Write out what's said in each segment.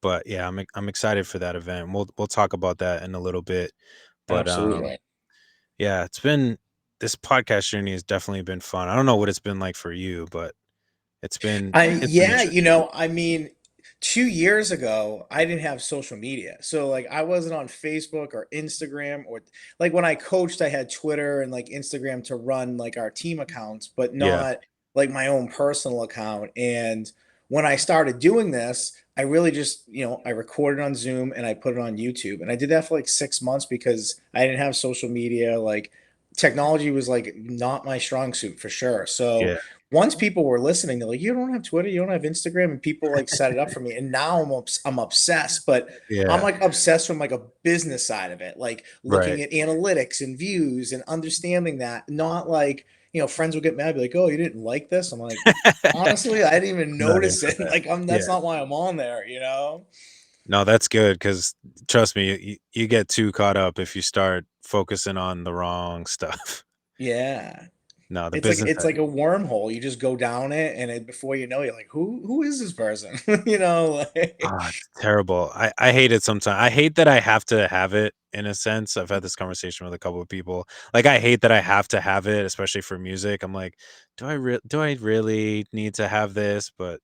But yeah, I'm excited for that event. We'll talk about that in a little bit. But Absolutely. yeah, this podcast journey has definitely been fun. I don't know what it's been like for you, but it's been Yeah, interesting. I mean, 2 years ago, I didn't have social media. So like I wasn't on Facebook or Instagram or like when I coached, I had Twitter and like Instagram to run like our team accounts, but Yeah. not like my own personal account. And when I started doing this, I really just, I recorded on Zoom and I put it on YouTube. And I did that for like 6 months because I didn't have social media. Like technology was like not my strong suit for sure. So Yeah. once people were listening, they're like, "You don't have Twitter, you don't have Instagram," and people like set it up for me. And now I'm obsessed, but I'm Yeah. like obsessed from like a business side of it, like looking Right. at analytics and views and understanding that. Not like friends will get mad, be like, "Oh, you didn't like this." I'm like, honestly, I didn't even Not into notice it. that. Like, that's Yeah. not why I'm on there. No, that's good because trust me, you get too caught up if you start focusing on the wrong stuff. Yeah. No, the It's like business it's like a wormhole. You just go down it, and before you know, you're like, "Who is this person?" Like, it's terrible. I hate it sometimes. I hate that I have to have it in a sense. I've had this conversation with a couple of people. Like, I hate that I have to have it, especially for music. I'm like, do I really need to have this? But,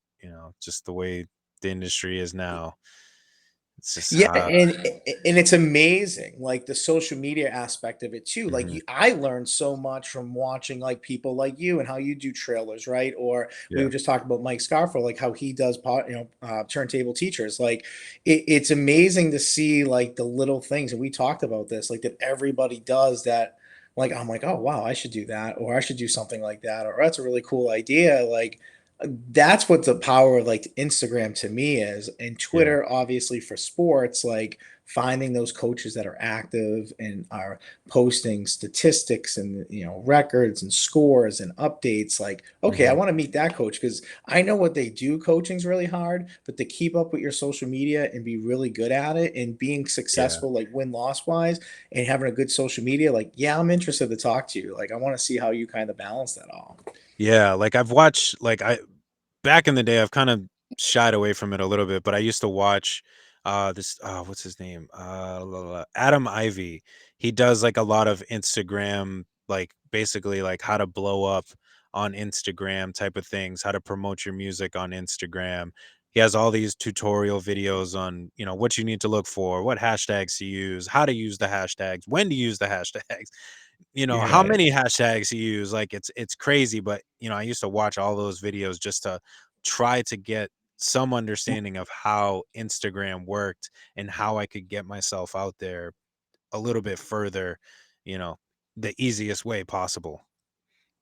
just the way the industry is now, it's just Yeah, and it's amazing, like the social media aspect of it too. Like mhm, I learned so much from watching like people like you and how you do trailers, right? Or we yeah, were just talking about Mike Scarfo, like how he does, turntable teachers. Like it's amazing to see like the little things, and we talked about this, like that everybody does that. Like I'm like, oh wow, I should do that, or I should do something like that, or that's a really cool idea. Like that's what the power of like Instagram to me is, and yeah, Twitter obviously for sports, like finding those coaches that are active and are posting statistics and records and scores and updates. Like, okay, I mhm, want to meet that coach because I know what they do. Coaching's really hard, but to keep up with your social media and be really good at it and being yeah. successful, like win loss wise, and having a good social media, like yeah, I'm interested to talk to you. Like I want to see how you kind of balance that all. Yeah, like, I've watched like, I back in the day, I've kind of shied away from it a little bit, but I used to watch, what's his name? Adam Ivy. He does, like, a lot of Instagram, like, basically, like, how to blow up on Instagram type of things, how to promote your music on Instagram. He has all these tutorial videos on, what you need to look for, what hashtags to use, how to use the hashtags, when to use the hashtags. How Yeah. many hashtags you use, like, it's crazy, but, I used to watch all those videos just to try to get some understanding of how Instagram worked and how I could get myself out there a little bit further, you know, the easiest way possible.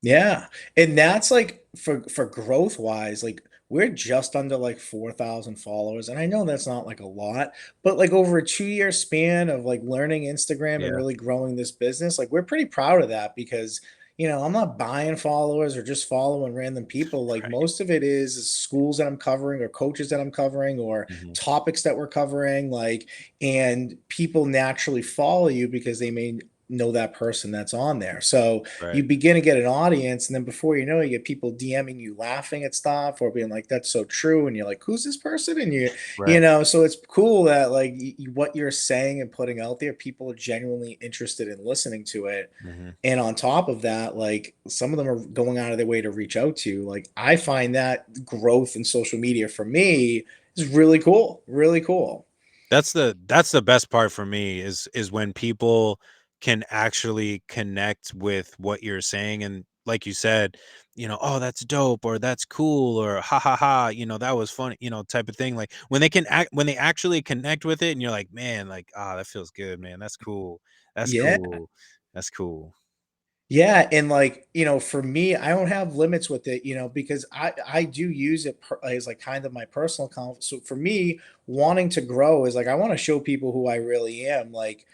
Yeah. And that's like for growth wise, like we're just under like 4,000 followers. And I know that's not like a lot, but like over a 2 year span of like learning Instagram and Yeah, really growing this business, like we're pretty proud of that because I'm not buying followers or just following random people. Like right. most of it is schools that I'm covering or coaches that I'm covering or Mhm. topics that we're covering. Like, and people naturally follow you because they may know that person that's on there. So Right, you begin to get an audience, and then before you know it, you get people DMing you laughing at stuff or being like, "That's so true," and you're like, "Who's this person?" And right. so it's cool that like what you're saying and putting out there, people are genuinely interested in listening to it. Mhm. And on top of that, like some of them are going out of their way to reach out to you. Like I find that growth in social media for me is really cool, really cool. That's the best part for me is when people can actually connect with what you're saying and like you said, "Oh, that's dope," or "That's cool," or "Ha ha ha," "That was funny," type of thing. Like when they actually connect with it and you're like, "Man, like, that feels good, man. That's cool. That's Yeah. cool. That's cool." Yeah, and like, for me, I don't have limits with it, because I do use it as like kind of my personal account. So for me, wanting to grow is like I want to show people who I really am. Like,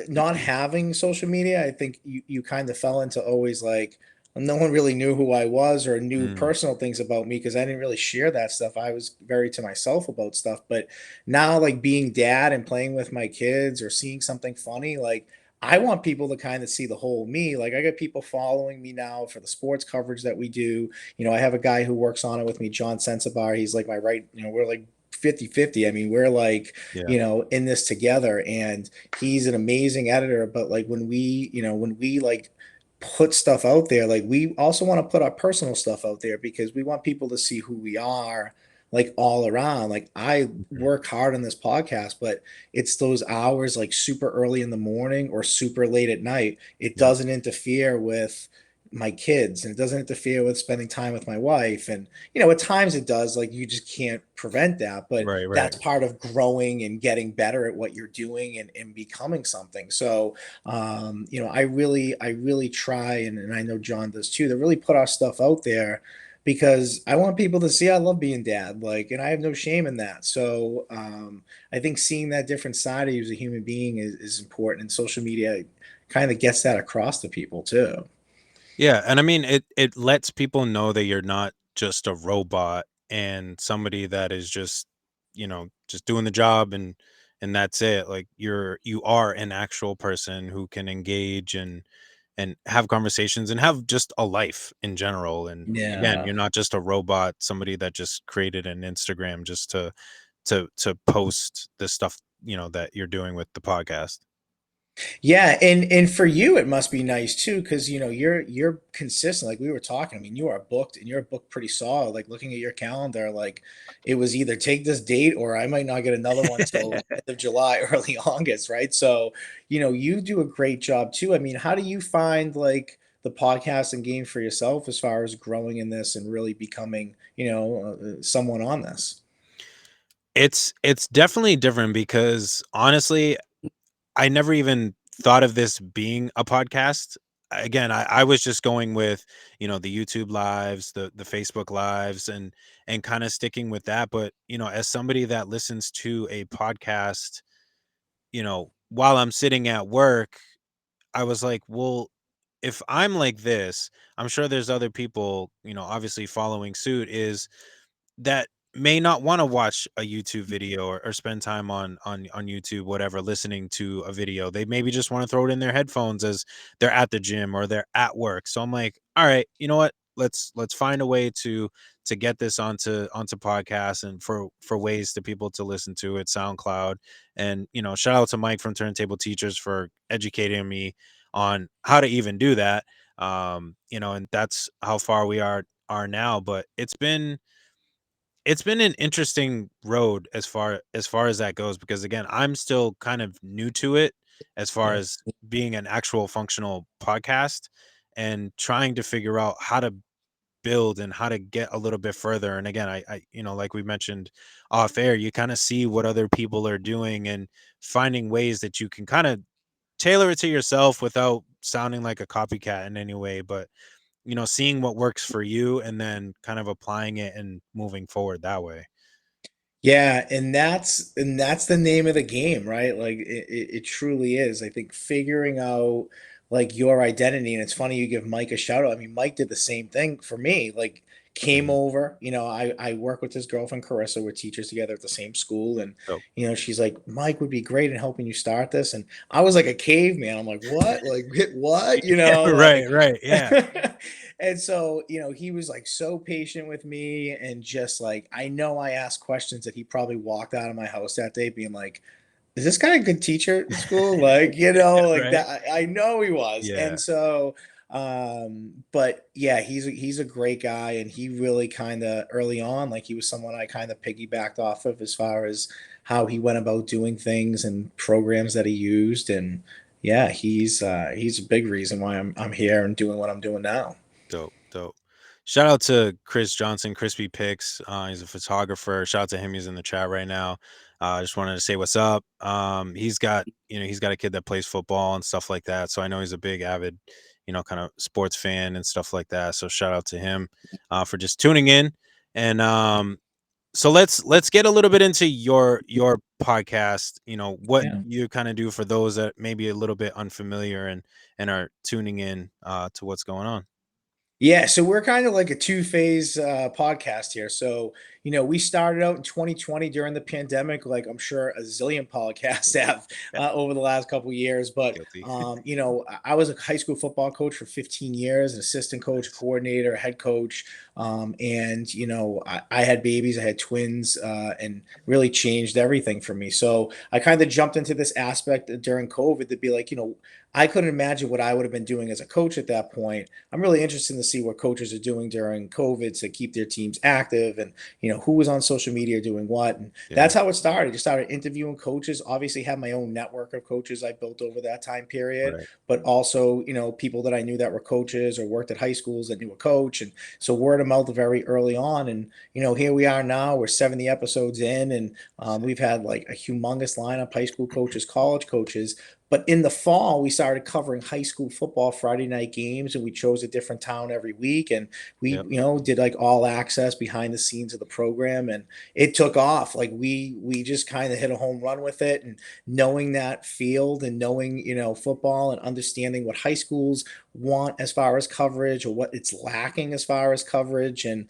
not having social media, I think you kind of fell into always like no one really knew who I was or knew Mm, personal things about me because I didn't really share that stuff. I was very to myself about stuff. But now, like being dad and playing with my kids or seeing something funny, like I want people to kind of see the whole me. Like I got people following me now for the sports coverage that we do. I have a guy who works on it with me, John Sensabar. He's like my right, we're like 50-50. I mean, we're like, Yeah. in this together, and he's an amazing editor. But like when we like put stuff out there, like we also want to put our personal stuff out there because we want people to see who we are, like all around. Like I Mhm. work hard on this podcast, but it's those hours like super early in the morning or super late at night. It Yep. doesn't interfere with my kids, and it doesn't interfere with spending time with my wife. And at times it does, like you just can't prevent that, but Right, right. that's part of growing and getting better at what you're doing, and becoming something. So I really try, and I know John does too, to really put our stuff out there because I want people to see I love being dad, like, and I have no shame in that. So I think seeing that different side of you as a human being is important, and social media kind of gets that across to people too. Yeah, and I mean, it lets people know that you're not just a robot and somebody that is just, just doing the job and that's it. Like you are an actual person who can engage and have conversations and have just a life in general. And again, Yeah. you're not just a robot, somebody that just created an Instagram just to post the stuff, that you're doing with the podcast. Yeah, and for you it must be nice too, because you're consistent. Like we were talking, I mean, you are booked, and you're booked pretty solid. Like looking at your calendar, like it was either take this date or I might not get another one till end of July, early August, right? So, you do a great job too. I mean, how do you find like the podcasting game for yourself as far as growing in this and really becoming, someone on this? It's definitely different because honestly, I never even thought of this being a podcast. Again, I was just going with, the YouTube lives, the Facebook lives, and kind of sticking with that. But, as somebody that listens to a podcast, while I'm sitting at work, I was like, well, if I'm like this, I'm sure there's other people, obviously following suit, is that may not wanna watch a YouTube video or spend time on YouTube, whatever, listening to a video. They maybe just wanna throw it in their headphones as they're at the gym or they're at work. So I'm like, "Alright, you know what? Let's find a way to get this onto podcasts and for ways to people to listen to it, SoundCloud." And, shout out to Mike from Turntable Teachers for educating me on how to even do that. And that's how far we are now, but it's been an interesting road as far as that goes because again, I'm still kind of new to it as far Yeah. as being an actual functional podcast and trying to figure out how to build and how to get a little bit further. And again, I like we mentioned off air, you kind of see what other people are doing and finding ways that you can kind of tailor it to yourself without sounding like a copycat in any way, but seeing what works for you and then kind of applying it and moving forward that way. Yeah, and that's the name of the game, right? Like it truly is. I think figuring out like your identity, and it's funny you give Mike a shout out. I mean, Mike did the same thing for me. Like came Mhm. over, I work with his girlfriend Carissa. We're teachers together at the same school, and So she's like, Mike would be great in helping you start this. And I was like a caveman. I'm like, what? Like what? yeah, right, Like right, yeah. and so, he was like so patient with me, and just like I know I asked questions that he probably walked out of my house that day being like, is this guy a good teacher at school? Like, like Right? that. I know he was. Yeah, And so, but yeah, he's a great guy, and he really kind of early on, like he was someone I kind of piggybacked off of as far as how he went about doing things and programs that he used. And yeah, he's a big reason why I'm here and doing what I'm doing now. dope, dope. Shout out to Chris Johnson, Crispy Pics. He's a photographer. Shout out to him. He's in the chat right now. Just wanted to say what's up. He's got a kid that plays football and stuff like that. So I know he's a big avid, kind of sports fan and stuff like that. So shout out to him for just tuning in. And so let's get a little bit into your podcast, what Yeah. you kind of do for those that may be a little bit unfamiliar and are tuning in to what's going on. Yeah, so we're kind of like a two-phase podcast here. So, we started out in 2020 during the pandemic, like I'm sure a zillion podcasts have Yeah, over the last couple of years. But guilty. I was a high school football coach for 15 years, an assistant coach, Nice. coordinator, head coach, and I had babies, I had twins, and really changed everything for me. So I kind of jumped into this aspect during COVID to be like, I couldn't imagine what I would have been doing as a coach at that point. I'm really interested to see what coaches are doing during COVID to keep their teams active, and who was on social media doing what. And Yeah, that's how it started. Just started interviewing coaches. Obviously, had my own network of coaches I built over that time period, right, but also people that I knew that were coaches or worked at high schools that knew a coach, and so word of mouth very early on. And here we are now. We're 70 episodes in, and sick. we've had like a humongous lineup: high school coaches, college coaches. But in the fall, we started covering high school football Friday night games, and we chose a different town every week. And we, Yep, did like all access behind the scenes of the program, and it took off. Like we just kind of hit a home run with it, and knowing that field and knowing football and understanding what high schools want as far as coverage or what it's lacking as far as coverage, and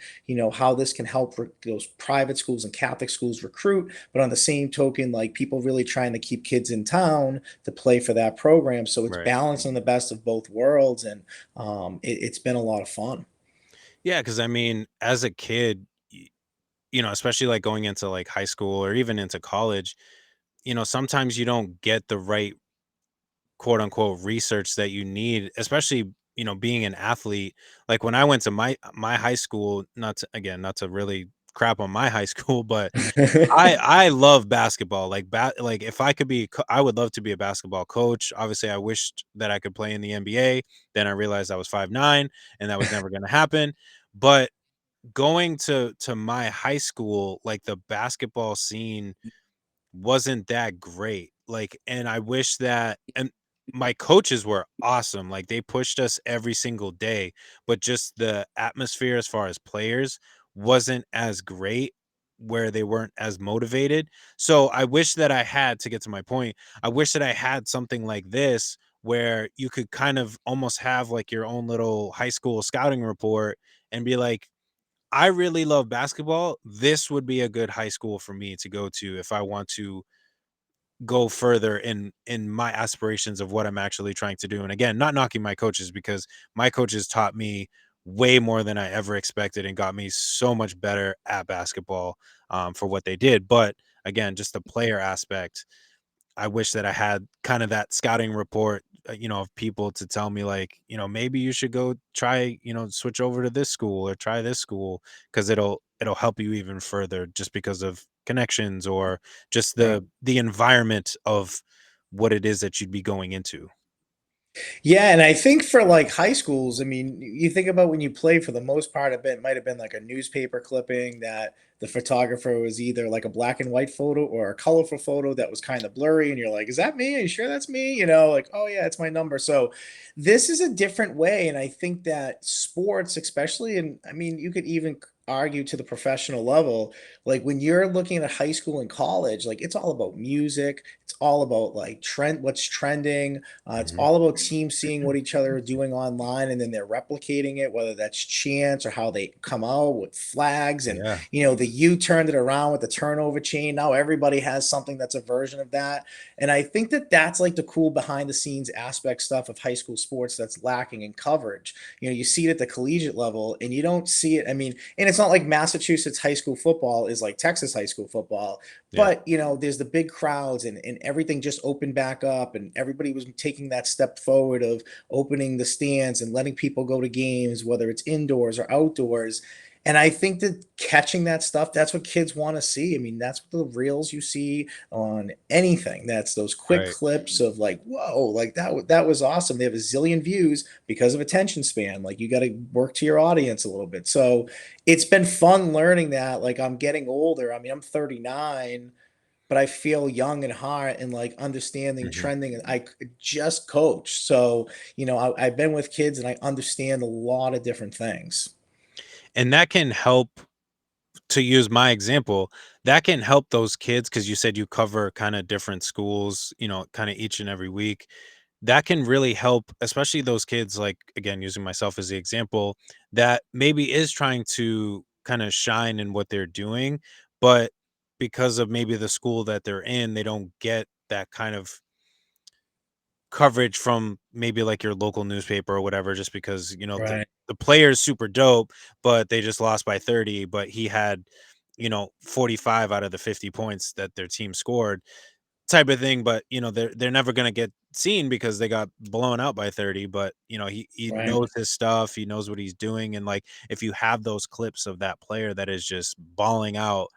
how this can help those private schools and Catholic schools recruit, but on the same token, like people really trying to keep kids in town to play for that program. So it's right. balancing the best of both worlds, and it's been a lot of fun. Yeah, because I mean, as a kid, especially like going into like high school or even into college, sometimes you don't get the right quote unquote research that you need, especially, being an athlete. Like when I went to my high school, not to really crap on my high school, but I love basketball. Like like if I could I would love to be a basketball coach. Obviously, I wished that I could play in the NBA. Then I realized I was 5'9" and that was never going to happen. But going to my high school, like the basketball scene wasn't that great. Like, and I wish that, and my coaches were awesome. Like they pushed us every single day, but just the atmosphere as far as players wasn't as great, where they weren't as motivated. So I wish that I had, to get to my point, I wish that I had something like this where you could kind of almost have like your own little high school scouting report and be like, I really love basketball. This would be a good high school for me to go to if I want to go further in my aspirations of what I'm actually trying to do. And again, not knocking my coaches, because my coaches taught me way more than I ever expected and got me so much better at basketball, for what they did. But again, just the player aspect, I wish that I had kind of that scouting report, of people to tell me like, maybe you should go try, switch over to this school or try this school, because it'll help you even further, just because of connections or just Right. the environment of what it is that you'd be going into. Yeah, and I think for like high schools, I mean, you think about when you play, for the most part, it might have been like a newspaper clipping that the photographer was either like a black and white photo or a colorful photo that was kind of blurry, and you're like, "Is that me? Are you sure that's me?" Like, "Oh yeah, it's my number." So this is a different way, and I think that sports, especially, and I mean, you could even argue to the professional level, like when you're looking at high school and college, like it's all about music, it's all about like what's trending, it's Mhm. all about teams seeing what each other are doing online, and then they're replicating it, whether that's chants or how they come out with flags. And, Yeah, the U turned it around with the turnover chain. Now everybody has something that's a version of that. And I think that that's like the cool behind the scenes aspect stuff of high school sports that's lacking in coverage. You see it at the collegiate level and you don't see it. I mean, and it's not like Massachusetts high school football is like Texas high school football, yeah, but there's the big crowds, and everything just opened back up, and everybody was taking that step forward of opening the stands and letting people go to games, whether it's indoors or outdoors. And I think that catching that stuff, that's what kids want to see. I mean, that's what the reels you see on anything. That's those quick right. clips of like, whoa, like that was awesome. They have a zillion views because of attention span. Like you got to work to your audience a little bit. So it's been fun learning that. Like I'm getting older. I mean, I'm 39, but I feel young in heart and like understanding Mhm. trending. And just coach. So, I've been with kids and I understand a lot of different things. And that can help, to use my example, that can help those kids, because you said you cover kind of different schools, kind of each and every week. That can really help, especially those kids, like, again, using myself as the example, that maybe is trying to kind of shine in what they're doing, but because of maybe the school that they're in, they don't get that kind of coverage from maybe like your local newspaper or whatever, just because, Right. the player's super dope, but they just lost by 30, but he had, 45 out of the 50 points that their team scored type of thing. But, they're never gonna get seen because they got blown out by 30. But, he Right. knows his stuff, he knows what he's doing. And like if you have those clips of that player that is just balling out,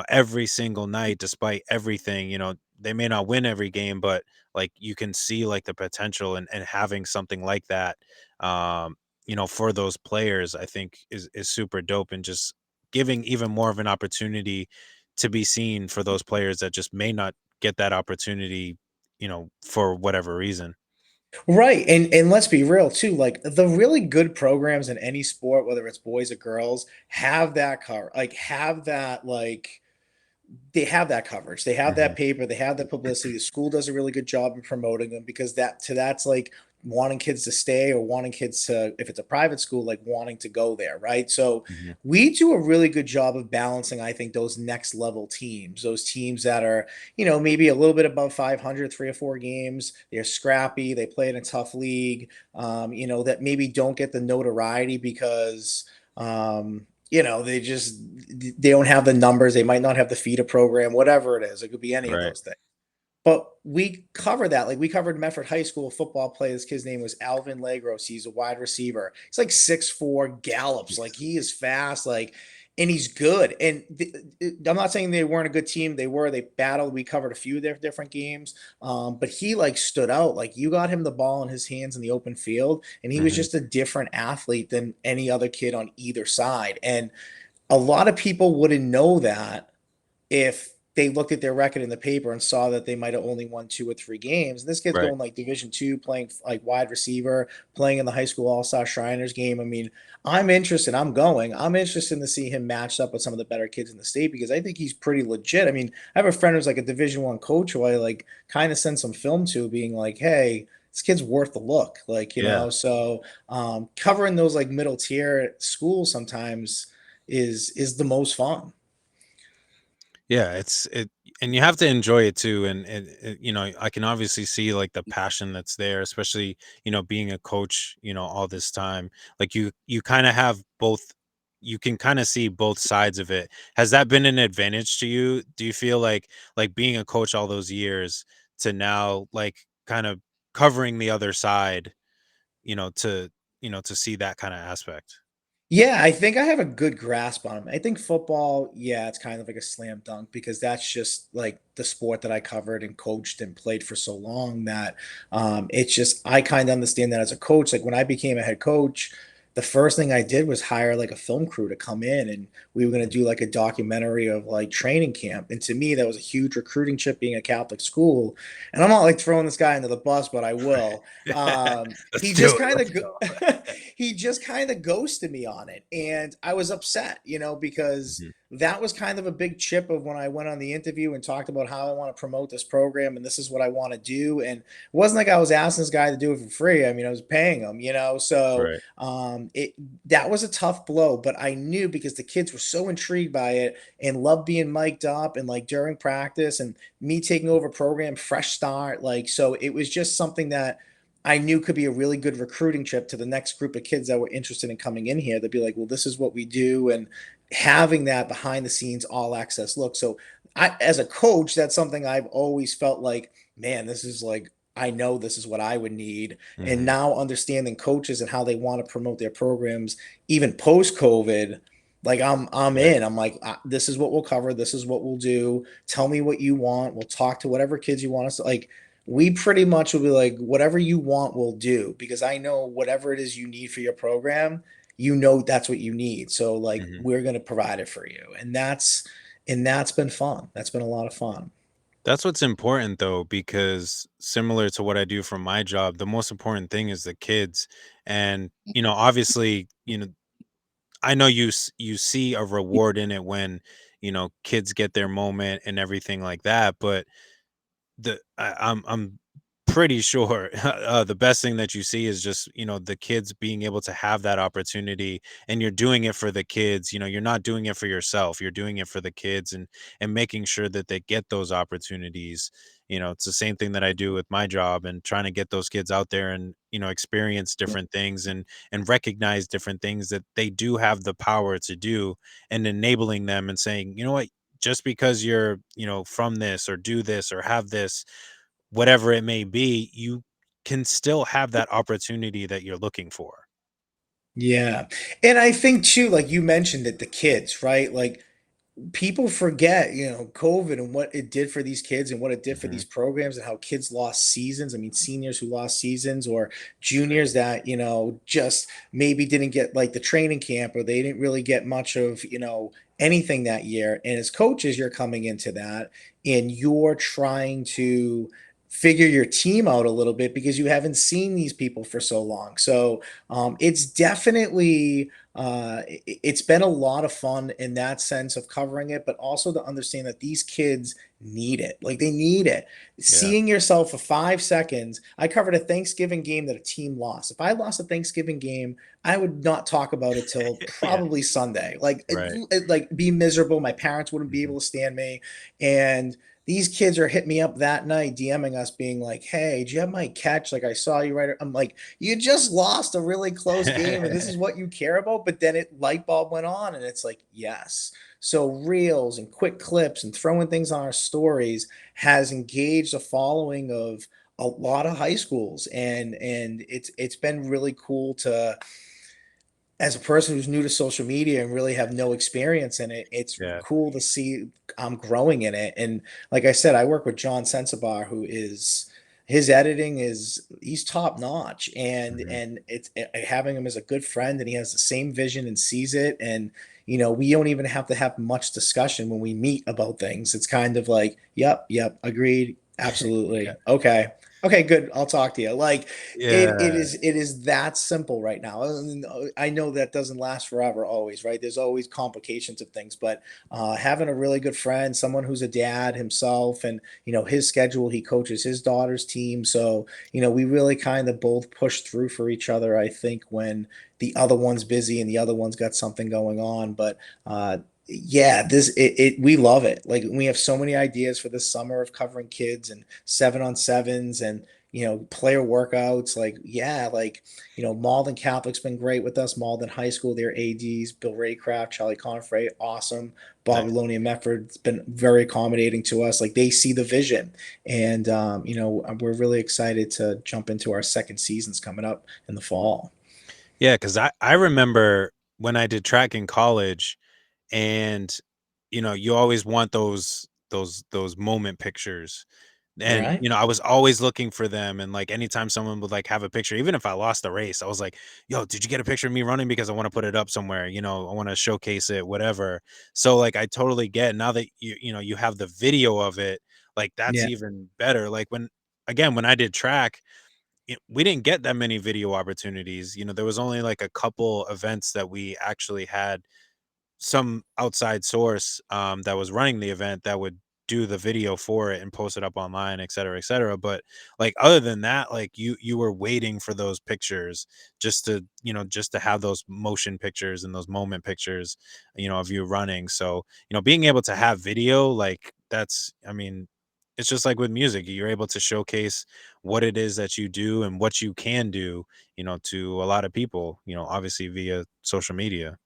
every single night despite everything, they may not win every game, but like you can see like the potential and having something like that, um, for those players, I think is super dope, and just giving even more of an opportunity to be seen for those players that just may not get that opportunity, for whatever reason. Right. And let's be real too, like the really good programs in any sport, whether it's boys or girls, have that cover, like have that like they have that coverage. They have Hmm. that paper, they have that publicity. The school does a really good job in promoting them because that's like wanting kids to stay or wanting kids to, if it's a private school, like wanting to go there, right? So Hmm. we do a really good job of balancing, I think, those next level teams, those teams that are, maybe a little bit above 500, 3 or 4 games. They're scrappy. They play in a tough league, that maybe don't get the notoriety because, they don't have the numbers. They might not have the feeder program, whatever it is. It could be any of Right. those things. But we cover that. Like we covered Medford High School football play. This kid's name was Alvin Lagros. He's a wide receiver. He's like 6'4", gallops. Like he is fast. Like, and he's good. And I'm not saying they weren't a good team. They were. They battled. We covered a few of their different games. But he like stood out. Like you got him the ball in his hands in the open field, and he was Hmm. just a different athlete than any other kid on either side. And a lot of people wouldn't know that if they looked at their record in the paper and saw that they might have only won 2 or 3 games. And this kid's Right. going like Division 2, playing like wide receiver, playing in the high school all-star Shriners game. I mean, I'm interested. I'm interested to see him matched up with some of the better kids in the state because I think he's pretty legit. I mean, I have a friend who's like a Division 1 coach who I like kind of sent some film to, being like, hey, this kid's worth the look. Like, Yeah. so covering those like middle tier schools sometimes is the most fun. Yeah, and you have to enjoy it too. And I can obviously see like the passion that's there, especially, being a coach, all this time. Like you kind of have both, you can kind of see both sides of it. Has that been an advantage to you? Do you feel like being a coach all those years to now like kind of covering the other side, to to see that kind of aspect? Yeah, I think I have a good grasp on them. I think football, yeah, it's kind of like a slam dunk because that's just like the sport that I covered and coached and played for so long that it's just I kind of understand that as a coach. Like when I became a head coach, the first thing I did was hire like a film crew to come in and we were going to do like a documentary of like training camp. And to me, that was a huge recruiting chip being a Catholic school. And I'm not like throwing this guy under the bus, but I will. Let's He do just it. kind Let's of go. he just kind of ghosted me on it, and I was upset, because Mhm. that was kind of a big chip of when I went on the interview and talked about how I want to promote this program and this is what I want to do. And it wasn't like I was asking this guy to do it for free. I mean, I was paying him, so Right. it that was a tough blow, but I knew because the kids were so intrigued by it and loved being mic'd up and like during practice and me taking over program fresh start, like, so it was just something that I knew could be a really good recruiting trip to the next group of kids that were interested in coming in here. They'd be like, well, this is what we do. And having that behind the scenes all access look. So as a coach, that's something I've always felt like, man, this is like, I know this is what I would need. And Mhm. now understanding coaches and how they want to promote their programs, even post COVID, like I'm Right. in. I'm like, this is what we'll cover. This is what we'll do. Tell me what you want. We'll talk to whatever kids you want us to like. We pretty much will be like, whatever you want, we'll do because I know whatever it is you need for your program, that's what you need. So like Mhm. we're going to provide it for you. And that's been fun. That's been a lot of fun. That's what's important though, because similar to what I do from my job, the most important thing is the kids. And, obviously, I know you see a reward in it when, kids get their moment and everything like that, but I'm pretty sure the best thing that you see is just, the kids being able to have that opportunity, and you're doing it for the kids. You're not doing it for yourself. You're doing it for the kids, and making sure that they get those opportunities. It's the same thing that I do with my job, and trying to get those kids out there and, experience different things, and recognize different things that they do have the power to do, and enabling them and saying, "You know what? Just because you're, from this or do this or have this, whatever it may be, you can still have that opportunity that you're looking for." Yeah. And I think too, like you mentioned it, the kids, right? Like people forget, COVID and what it did for these kids and what it did for Mhm. these programs and how kids lost seasons. I mean, seniors who lost seasons or It's juniors crazy. that, just maybe didn't get like the training camp or they didn't really get much of, anything that year. And as coaches, you're coming into that and you're trying to figure your team out a little bit because you haven't seen these people for so long. So it's definitely it's been a lot of fun in that sense of covering it, but also to understand that these kids need it. Like they need it. Yeah. Seeing yourself for 5 seconds. I covered a Thanksgiving game that a team lost. If I lost a Thanksgiving game, I would not talk about it till Yeah. probably Sunday. Like, Right. like be miserable. My parents wouldn't be Mhm. able to stand me, and these kids are hitting me up that night, DMing us, being like, "Hey, did you have my catch? Like, I saw you right." I'm like, "You just lost a really close game, and this is what you care about." But then it light bulb went on, and it's like, yes. So reels and quick clips and throwing things on our stories has engaged a following of a lot of high schools, and it's been really cool to as a person who's new to social media and really have no experience in it, it's Yeah. cool to see I'm growing in it. And like I said, I work with John Sensabar, who is his editing is he's top notch, and Mhm. it's having him as a good friend, and he has the same vision and sees it. And we don't even have to have much discussion when we meet about things. It's kind of like, yep, agreed, Yeah. absolutely, okay, good, I'll talk to you. Like Yeah. it is that simple right now. And I know that doesn't last forever always, right? There's always complications of things, but having a really good friend, someone who's a dad himself, and his schedule, he coaches his daughter's team, so we really kind of both push through for each other. I think when the other one's busy and the other one's got something going on, but yeah, we love it. Like we have so many ideas for this summer of covering kids and 7-on-7s and player workouts. Like, yeah, like, Malden Catholic's been great with us. Malden High School, their ADs, Bill Raycraft, Charlie Confrey, awesome. Bobby Nice. Loney and Medford's been very accommodating to us. Like, they see the vision. And, we're really excited to jump into our second seasons coming up in the fall. Yeah, because I remember when I did track in college, and, you always want those moment pictures. And, Right? I was always looking for them, and, like, anytime someone would, like, have a picture, even if I lost the race, I was like, "Yo, did you get a picture of me running? Because I wanna put it up somewhere, I wanna showcase it, whatever." So, like, I totally get now that you have the video of it, like, that's Yeah. even better. Like, when I did track, we didn't get that many video opportunities. There was only, like, a couple events that we actually had some outside source, that was running the event, that would do the video for it and post it up online, et cetera, but, like, other than that, like, you were waiting for those pictures just to have those motion pictures and those moment pictures, of you running. So, being able to have video, like, that's I mean, it's just like with music, you're able to showcase what it is that you do and what you can do, to a lot of people, obviously via social media.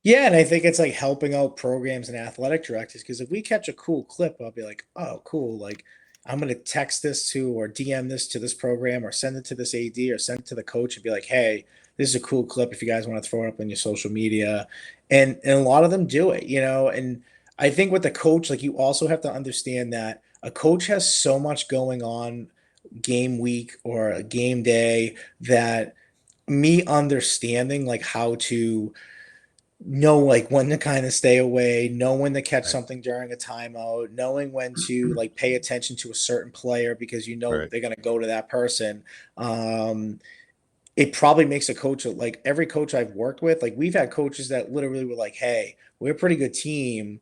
Yeah, and I think it's like helping out programs and athletic directors because if we catch a cool clip, I'll be like, "Oh, cool!" Like, I'm gonna text this to or DM this to this program or send it to this AD or send it to the coach and be like, "Hey, this is a cool clip. If you guys want to throw it up on your social media," and a lot of them do it, And I think with the coach, like you also have to understand that a coach has so much going on game week or a game day that me understanding like how to know like when to kind of stay away, know when to catch Right. something during a timeout, knowing when to like pay attention to a certain player because Right. they're going to go to that person. Um, it probably makes a coach like every coach I've worked with, like we've had coaches that literally were like, "Hey, we're a pretty good team.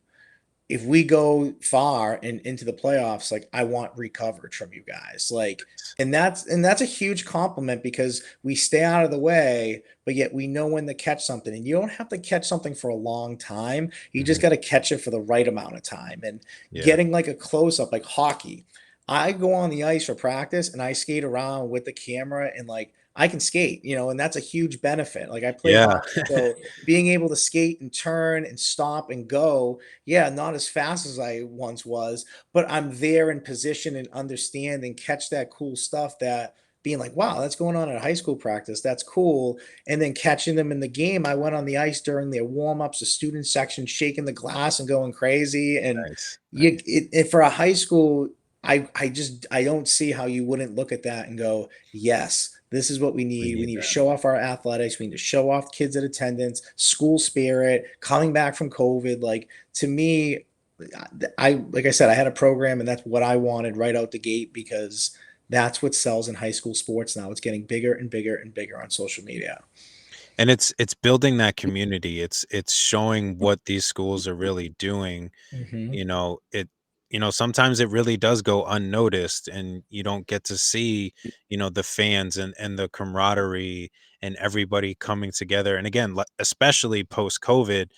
if we go far and into the playoffs, like I want recoverage from you guys. Like, and that's a huge compliment because we stay out of the way, but yet we know when to catch something. And you don't have to catch something for a long time. You just Mhm. got to catch it for the right amount of time. And Yeah. getting like a close up, like hockey. I go on the ice for practice and I skate around with the camera and like I can skate, and that's a huge benefit. Like I played Yeah. hockey, so being able to skate and turn and stop and go, yeah, not as fast as I once was, but I'm there in position and understand and catch that cool stuff that being like, wow, that's going on at high school practice. That's cool. And then catching them in the game. I went on the ice during their warm ups, the student section, shaking the glass and going crazy. And Nice. you, Nice. for a high school, I don't see how you wouldn't look at that and go, yes, this is what we We need. We need need to that. show off our athletics. We need to show off kids at attendance, school spirit, coming back from COVID. Like to me, I like I said, I had a program and that's what I wanted right out the gate because that's what sells in high school sports now. It's getting bigger and bigger and bigger on social media. And it's building that community. It's showing what these schools are really doing. Hmm. It sometimes it really does go unnoticed, and you don't get to see, the fans and the camaraderie and everybody coming together. And again, especially post COVID,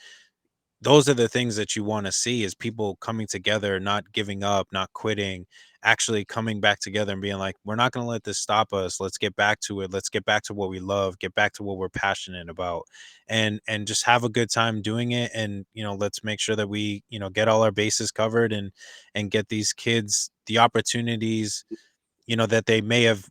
those are the things that you want to see, is people coming together, not giving up, not quitting, actually coming back together and being like, we're not going to let this stop us. Let's get back to it. Let's get back to what we love, get back to what we're passionate about, and just have a good time doing it. And let's make sure that we get all our bases covered, and get these kids the opportunities that they may have,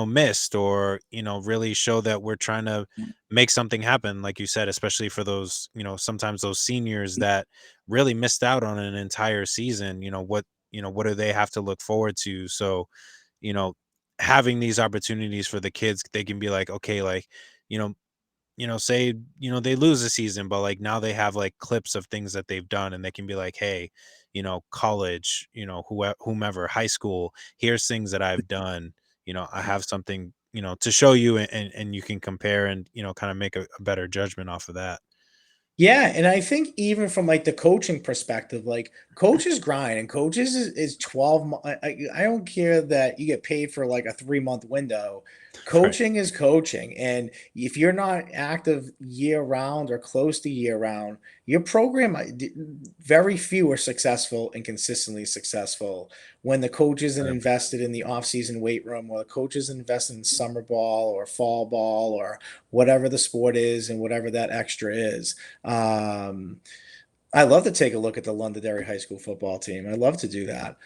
missed, or, really show that we're trying to make something happen, like you said, especially for those, sometimes those seniors that really missed out on an entire season. What do they have to look forward to? So, you know, having these opportunities for the kids, they can be like, okay, like, you know, say, they lose a season, but like now they have like clips of things that they've done, and they can be like, hey, college, whomever, high school, here's things that I've done. I have something, to show you, and you can compare, and, kind of make a better judgment off of that. Yeah, and I think even from like the coaching perspective, like coaches grind and coaches is 12 I don't care that you get paid for like a 3-month window. Right. Coaching is coaching. And if you're not active year round or close to year round, your program very few are successful and consistently successful when the coach isn't Right. invested in the off-season weight room, or the coach isn't invested in summer ball or fall ball or whatever the sport is and whatever that extra is. um, I love to take a look at the Londonderry High School football team. I love to do that.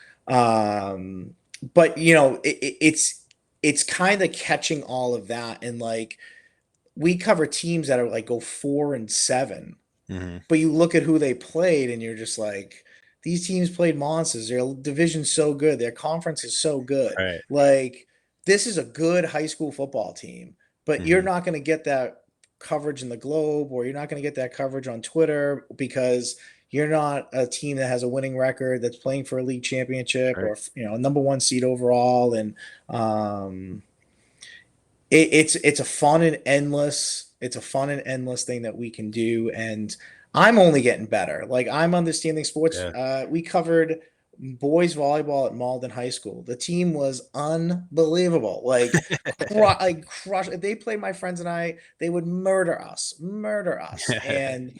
But it's kind of catching all of that, and like we cover teams that are like go 4-7, Hmm. but you look at who they played, and you're just like, these teams played monsters. Their division's so good. Their conference is so good. Right. Like, this is a good high school football team, but you're Hmm. not going to get that coverage in the Globe, or you're not going to get that coverage on Twitter because you're not a team that has a winning record that's playing for a league championship, Right. or a number one seed overall. And um, it's a fun and endless thing that we can do. And I'm only getting better. Like, I'm understanding sports. Yeah. We covered boys volleyball at Malden High School. The team was unbelievable. Like, crush. If they played my friends and I, they would murder us. And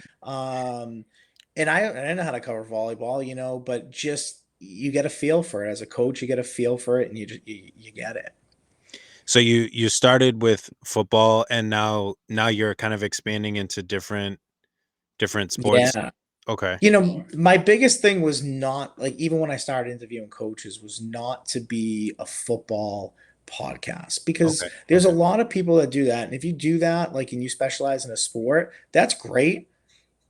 I didn't know how to cover volleyball, but just you get a feel for it as a coach. You get a feel for it, and you get it. So you started with football, and now you're kind of expanding into different sports. Yeah. Okay. My biggest thing was not like, even when I started interviewing coaches, was not to be a football podcast, because Okay. there's a Okay. lot of people that do that. And if you do that, like, and you specialize in a sport, that's great.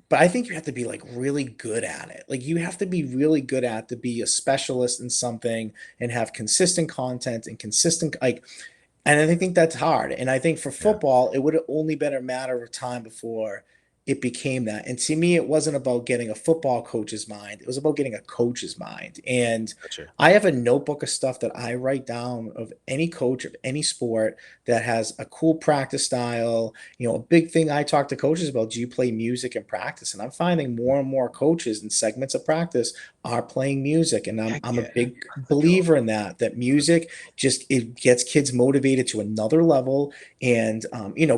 But I think you have to be like really good at it. Like, you have to be really good at to be a specialist in something and have consistent content and consistent, like, and I think that's hard. And I think for Yeah. football, it would have only been a matter of time before it became that. And to me, it wasn't about getting a football coach's mind. It was about getting a coach's mind. And Gotcha. I have a notebook of stuff that I write down of any coach of any sport that has a cool practice style. A big thing I talk to coaches about, do you play music in practice? And I'm finding more and more coaches in segments of practice are playing music. And I'm, Heck I'm a yeah. big Let's go. believer in that music just it gets kids motivated to another level. And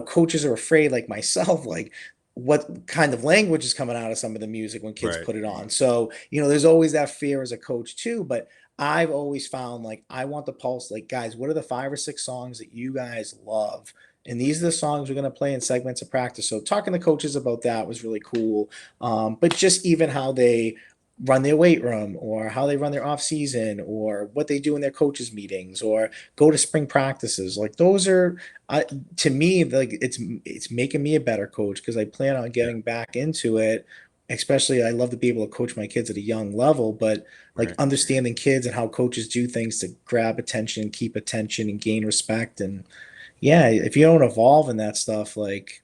coaches are afraid, like myself, like what kind of language is coming out of some of the music when kids Right. put it on. So, there's always that fear as a coach too. But I've always found, like, I want the pulse, like, guys, what are the 5 or 6 songs that you guys love? And these are the songs we're going to play in segments of practice. So talking to coaches about that was really cool. But just even how they run their weight room, or how they run their off season, or what they do in their coaches meetings, or go to spring practices, like those are, I, to me, like, it's making me a better coach because I plan on Yeah. getting back into it. Especially, I love to be able to coach my kids at a young level, but like Right. understanding kids and how coaches do things to grab attention, keep attention, and gain respect. And yeah, if you don't evolve in that stuff, like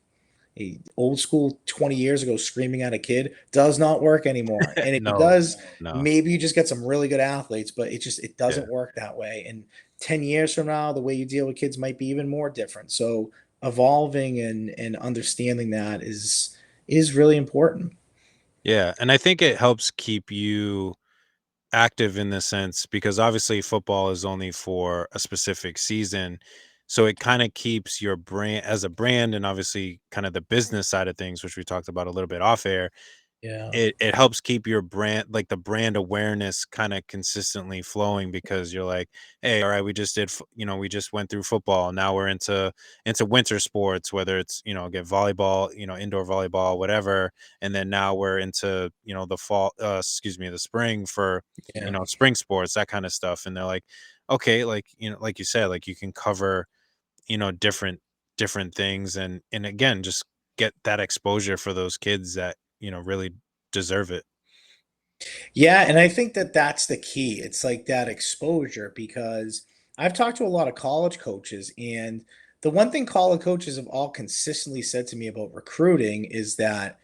a old school 20 years ago screaming at a kid does not work anymore. And if it No. does, No. maybe you just get some really good athletes, but it Yeah. doesn't work that way. And 10 years from now, the way you deal with kids might be even more different. So evolving and understanding that is really important. Yeah. And I think it helps keep you active in this sense because obviously football is only for a specific season. So it kind of keeps your brand as a brand and obviously kind of the business side of things, which we talked about a little bit off air. Yeah. It helps keep your brand like, the brand awareness kinda consistently flowing because you're like, "Hey, alright, we just did f we just went through football, now we're into winter sports," whether it's, get volleyball, indoor volleyball, whatever, and then now we're into, the fall excuse me, the spring for, Yeah. spring sports, that kinda stuff, and they're like, "Okay," like, like you said, like, you can cover, different things and again, just get that exposure for those kids that, really deserve it. Yeah, and I think that that's the key. It's like that exposure, because I've talked to a lot of college coaches, and the one thing college coaches have all consistently said to me about recruiting is that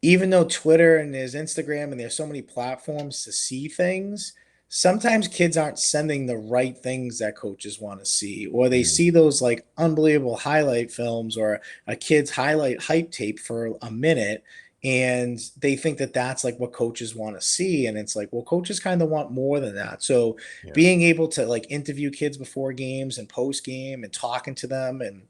even though Twitter and there's Instagram and there's so many platforms to see things, sometimes kids aren't sending the right things that coaches want to see, or they Mm, see those like unbelievable highlight films or a kid's highlight hype tape for a minute, and they think that that's like what coaches want to see. And it's like, well, coaches kind of want more than that. So yeah, being able to like interview kids before games and post game and talking to them and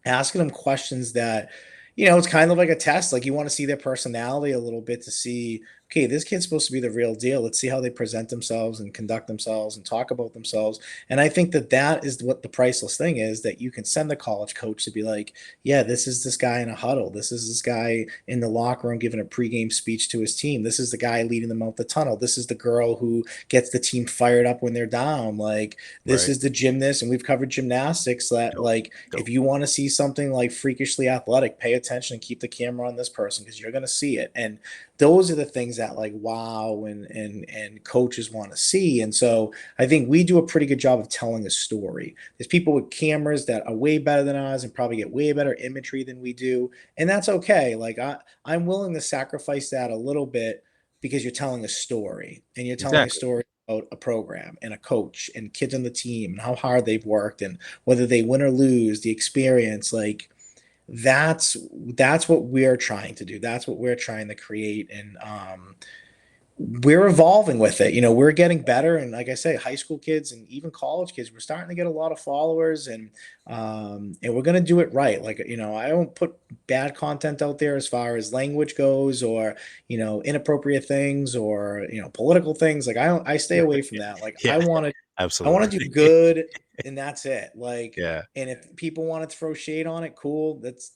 asking them questions that, it's kind of like a test. Like, you want to see their personality a little bit to see, okay, this kid's supposed to be the real deal. Let's see how they present themselves and conduct themselves and talk about themselves. And I think that that is what the priceless thing is, that you can send the college coach to be like, yeah, this is this guy in a huddle. This is this guy in the locker room giving a pregame speech to his team. This is the guy leading them out the tunnel. This is the girl who gets the team fired up when they're down. Like, this right. is the gymnast, and we've covered gymnastics, that Dope, like, if dope. you want to see something like freakishly athletic, pay attention and keep the camera on this person because you're going to see it. And those are the things that, like, wow, and coaches want to see. And so I think we do a pretty good job of telling a story. There's people with cameras that are way better than us and probably get way better imagery than we do, and that's okay. Like, I'm willing to sacrifice that a little bit because you're telling a story, and you're telling a Exactly. story about a program and a coach and kids on the team and how hard they've worked and whether they win or lose, the experience. Like, that's what we're trying to do. That's what we're trying to create. And we're evolving with it. We're getting better. And like I say, high school kids and even college kids, we're starting to get a lot of followers, and we're gonna do it right. Like, I don't put bad content out there as far as language goes, or inappropriate things, or political things. Like, I stay away from that. Like, Yeah, I want absolutely. to do good, and that's it. Like, Yeah. and if people want to throw shade on it, cool. That's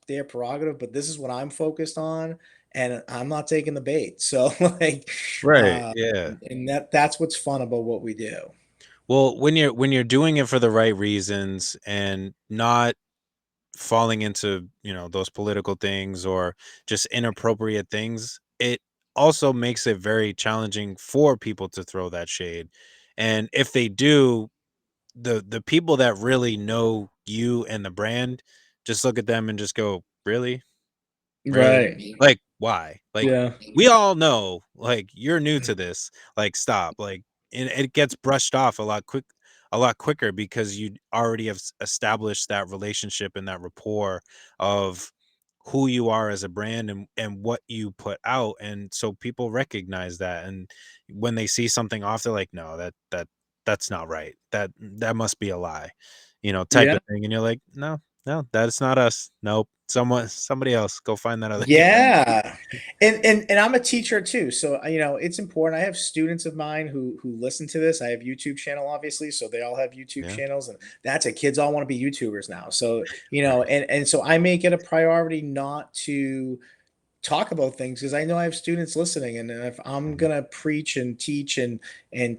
their prerogative. But this is what I'm focused on, and I'm not taking the bait. So like, Right, uh, yeah. and that's what's fun about what we do. Well, when you're doing it for the right reasons and not falling into, those political things or just inappropriate things, it also makes it very challenging for people to throw that shade. And if they do, the people that really know you and the brand just look at them and just go, "Really?" right? Right. Like, why? Like, Yeah. we all know, like, you're new to this, like, stop, like, and it gets brushed off a lot quicker because you already have established that relationship and that rapport of who you are as a brand and what you put out, and so people recognize that, and when they see something off, they're like, "No, that's not right. That must be a lie," type Yeah. of thing, and you're like, "No, no, that's not us. Nope. Somebody else. Go find that other guy." Yeah. And I'm a teacher too. So, it's important. I have students of mine who listen to this. I have YouTube channel, obviously, so they all have YouTube Yeah. channels, and that's it. Kids all want to be YouTubers now. So, Right. and so I make it a priority not to talk about things because I know I have students listening, and if I'm Mhm. gonna preach and teach and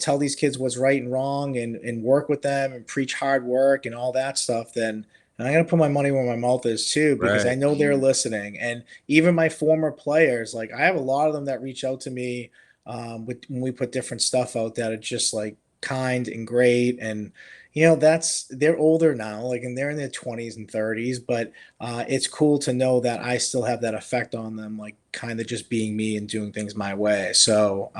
tell these kids what's right and wrong and work with them and preach hard work and all that stuff, then I'm gonna put my money where my mouth is too because I Right. know they're listening. And even my former players, like I have a lot of them that reach out to me when we put different stuff out that are just like kind and great. And that's they're older now, like, and they're in their 20s and 30s, but it's cool to know that I still have that effect on them, like kind of just being me and doing things my way. So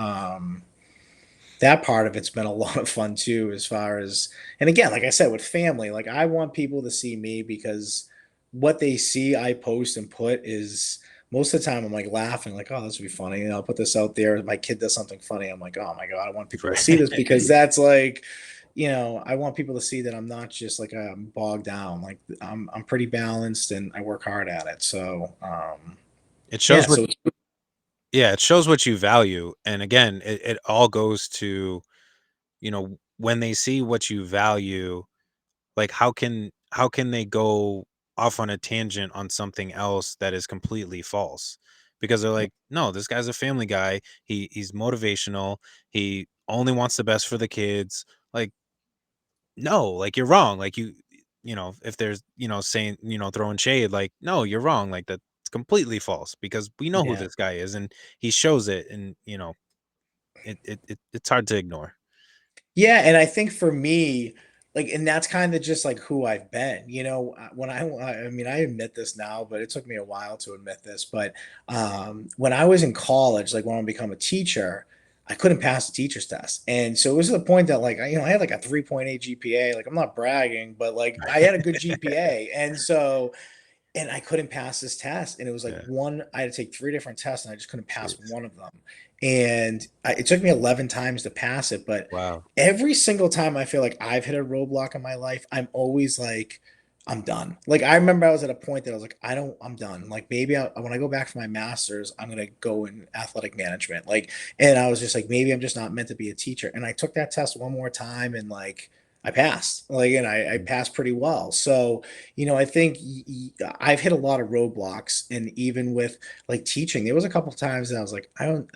that part of it's been a lot of fun too, as far as, and again, like I said, with family, like I want people to see me because what they see I post and put is most of the time I'm like laughing, like, oh, this would be funny. I'll put this out there. My kid does something funny. I'm like, oh my God, I want people to see this Right. because that's like, I want people to see that I'm not just like I'm bogged down. Like I'm pretty balanced and I work hard at it. So It yeah, shows what so Yeah, it shows what you value, and again, it all goes to, when they see what you value, like, how can they go off on a tangent on something else that is completely false? Because they're like, "No, this guy's a family guy. He's motivational. He only wants the best for the kids." Like, no, like, you're wrong. Like, if there's, saying, throwing shade, like, no, you're wrong. Like, that's completely false because we know who yeah. this guy is and he shows it, and it's hard to ignore. Yeah, and I think for me, like, and that's kind of just like who I've been. When I mean, I admit this now, but it took me a while to admit this. But when I was in college, like when I become a teacher, I couldn't pass the teacher's test, and so it was to the point that like I had like a 3.8 GPA. Like I'm not bragging, but like I had a good GPA, and so and I couldn't pass this test. And it was like Yeah. I had to take three different tests and I just couldn't pass Jeez. one of them. And it took me 11 times to pass it. But Wow. every single time I feel like I've hit a roadblock in my life, I'm always like, I'm done. Like I remember I was at a point that I was like, I'm done. Like maybe when I go back for my master's, I'm gonna go in athletic management. Like, and I was just like, maybe I'm just not meant to be a teacher. And I took that test one more time and like I passed. Like, and I Mm. passed pretty well. So I think I've hit a lot of roadblocks, and even with like teaching, there was a couple times that I was like, I don't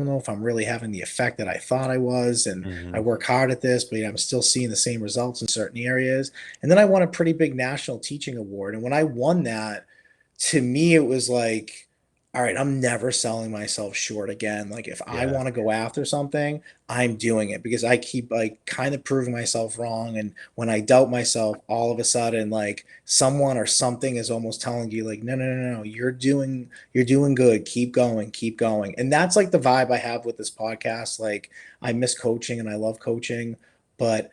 know if I'm really having the effect that I thought I was, and I Mhm. work hard at this, but I'm still seeing the same results in certain areas. And then I won a pretty big national teaching award, and when I won that, to me, it was like, all right, I'm never selling myself short again. Like if I Yeah. want to go after something, I'm doing it because I keep like kind of proving myself wrong. And when I doubt myself, all of a sudden, like someone or something is almost telling you, like, no, no, no, no, you're doing good. Keep going, keep going. And that's like the vibe I have with this podcast. Like I miss coaching and I love coaching, but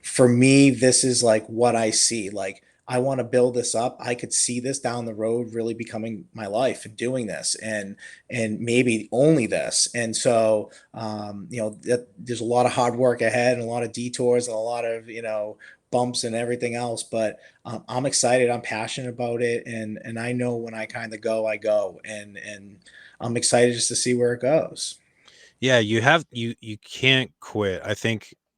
for me, this is like what I see. Like I want to build this up. I could see this down the road really becoming my life and doing this and maybe only this. And so there's a lot of hard work ahead and a lot of detours and a lot of bumps and everything else. But I'm excited. I'm passionate about it, and I know when I kind of go, I go, and I'm excited just to see where it goes. Yeah, you can't quit.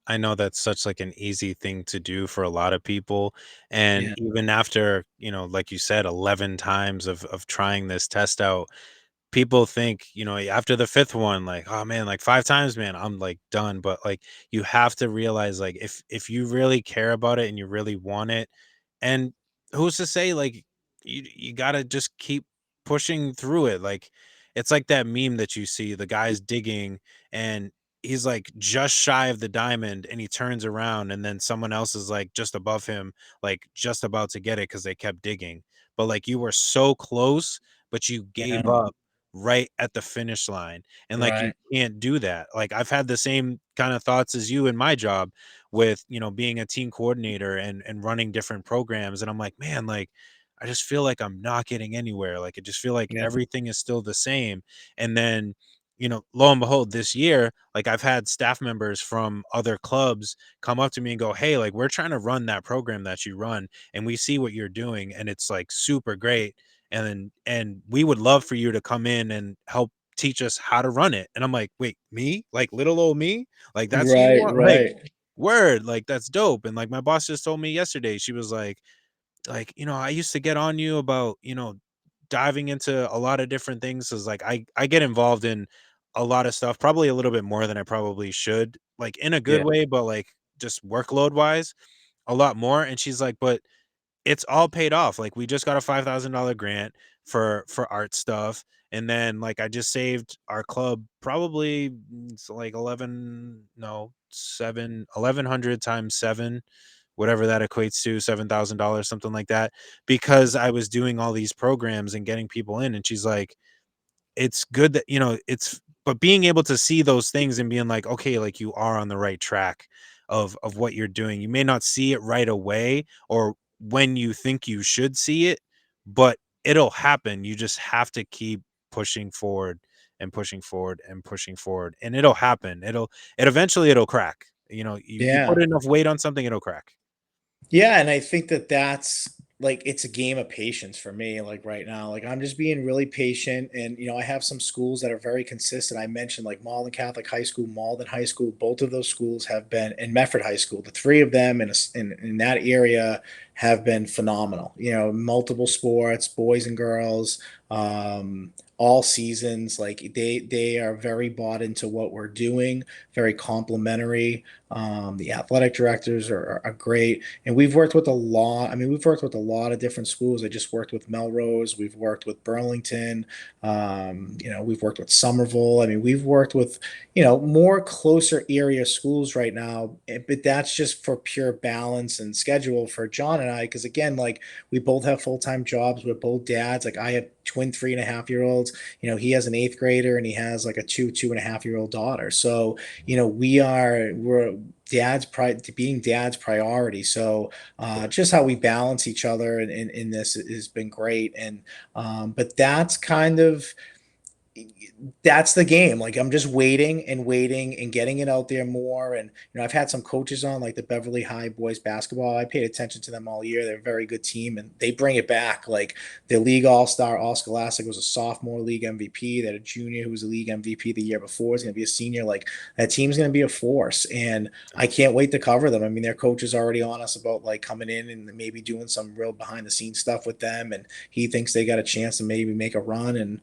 I know that's such, like, an easy thing to do for a lot of people, and Yeah. even after, like you said, 11 times of trying this test out, people think, after the 5th one, like, "Oh, man, like, 5 times, man, I'm, like, done," but, like, you have to realize, like, if you really care about it and you really want it, and who's to say, like, you gotta just keep pushing through it, like, it's like that meme that you see, the guy's digging, and he's, like, just shy of the diamond, and he turns around, and then someone else is, like, just above him, like, just about to get it because they kept digging, but like you were so close, but you Yeah. gave up right at the finish line. And like you Right. can't do that. Like I've had the same kind of thoughts as you in my job with, being a team coordinator and running different programs. And I'm like, man, like I just feel like I'm not getting anywhere. Like I just feel like Yeah. everything is still the same. And then, lo and behold, this year, like I've had staff members from other clubs come up to me and go, "Hey, like we're trying to run that program that you run, and we see what you're doing, and it's like super great. And we would love for you to come in and help teach us how to run it." And I'm like, "Wait, me? Like little old me? Like that's who you Right. want?" Like, Right. word, like that's dope. And like my boss just told me yesterday, she was like, I used to get on you about, diving into a lot of different things. Cause like I get involved in a lot of stuff, probably a little bit more than I probably should, like in a good Yeah. way, but like just workload wise, a lot more. And she's like, but it's all paid off. Like we just got a $5,000 grant for art stuff. And then like I just saved our club probably it's like 11, no, 7, 1100 times 7, whatever that equates to, $7,000, something like that, because I was doing all these programs and getting people in. And she's like, it's good that, it's but being able to see those things and being like, okay, like you are on the right track of what you're doing. You may not see it right away or when you think you should see it, but it'll happen. You just have to keep pushing forward and pushing forward and pushing forward, and it'll happen. It eventually it'll crack. You Yeah. put enough weight on something, it'll crack. Yeah, and I think that that's like it's a game of patience for me like right now. Like I'm just being really patient and I have some schools that are very consistent. I mentioned like Malden Catholic High School, Malden High School, both of those schools have been in Medford High School. The three of them in that area have been phenomenal. Multiple sports, boys and girls, all seasons. Like they are very bought into what we're doing, very complimentary. The athletic directors are great, and we've worked with a lot. I mean, we've worked with a lot of different schools. I just worked with Melrose. We've worked with Burlington. We've worked with Somerville. I mean, we've worked with more closer area schools right now. But that's just for pure balance and schedule for John and I. Because again, like we both have full time jobs. We're both dads. Like I have twin 3.5 year olds. He has an eighth grader and he has like a 2.5 year old daughter. So we're being dad's priority. So just how we balance each other in this has been great. And but that's the game. Like I'm just waiting and waiting and getting it out there more. And I've had some coaches on like the Beverly High boys basketball. I paid attention to them all year. They're a very good team and they bring it back. Like their league all-star, all scholastic was a sophomore league MVP. They had a junior who was a league MVP the year before. Is going to be a senior. Like that team's going to be a force. And I can't wait to cover them. I mean, their coach is already on us about like coming in and maybe doing some real behind the scenes stuff with them. And he thinks they got a chance to maybe make a run. And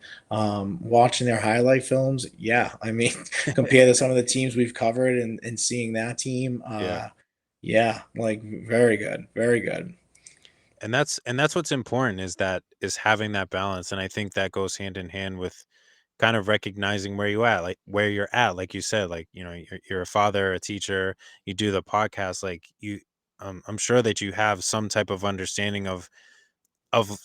watching their highlight films, yeah, I mean, compared to some of the teams we've covered and seeing that team, Yeah. yeah, like very good, very good. And that's what's important is having that balance. And I think that goes hand in hand with kind of recognizing where you're at, like you said, like you're a father, a teacher, you do the podcast, like I'm sure that you have some type of understanding of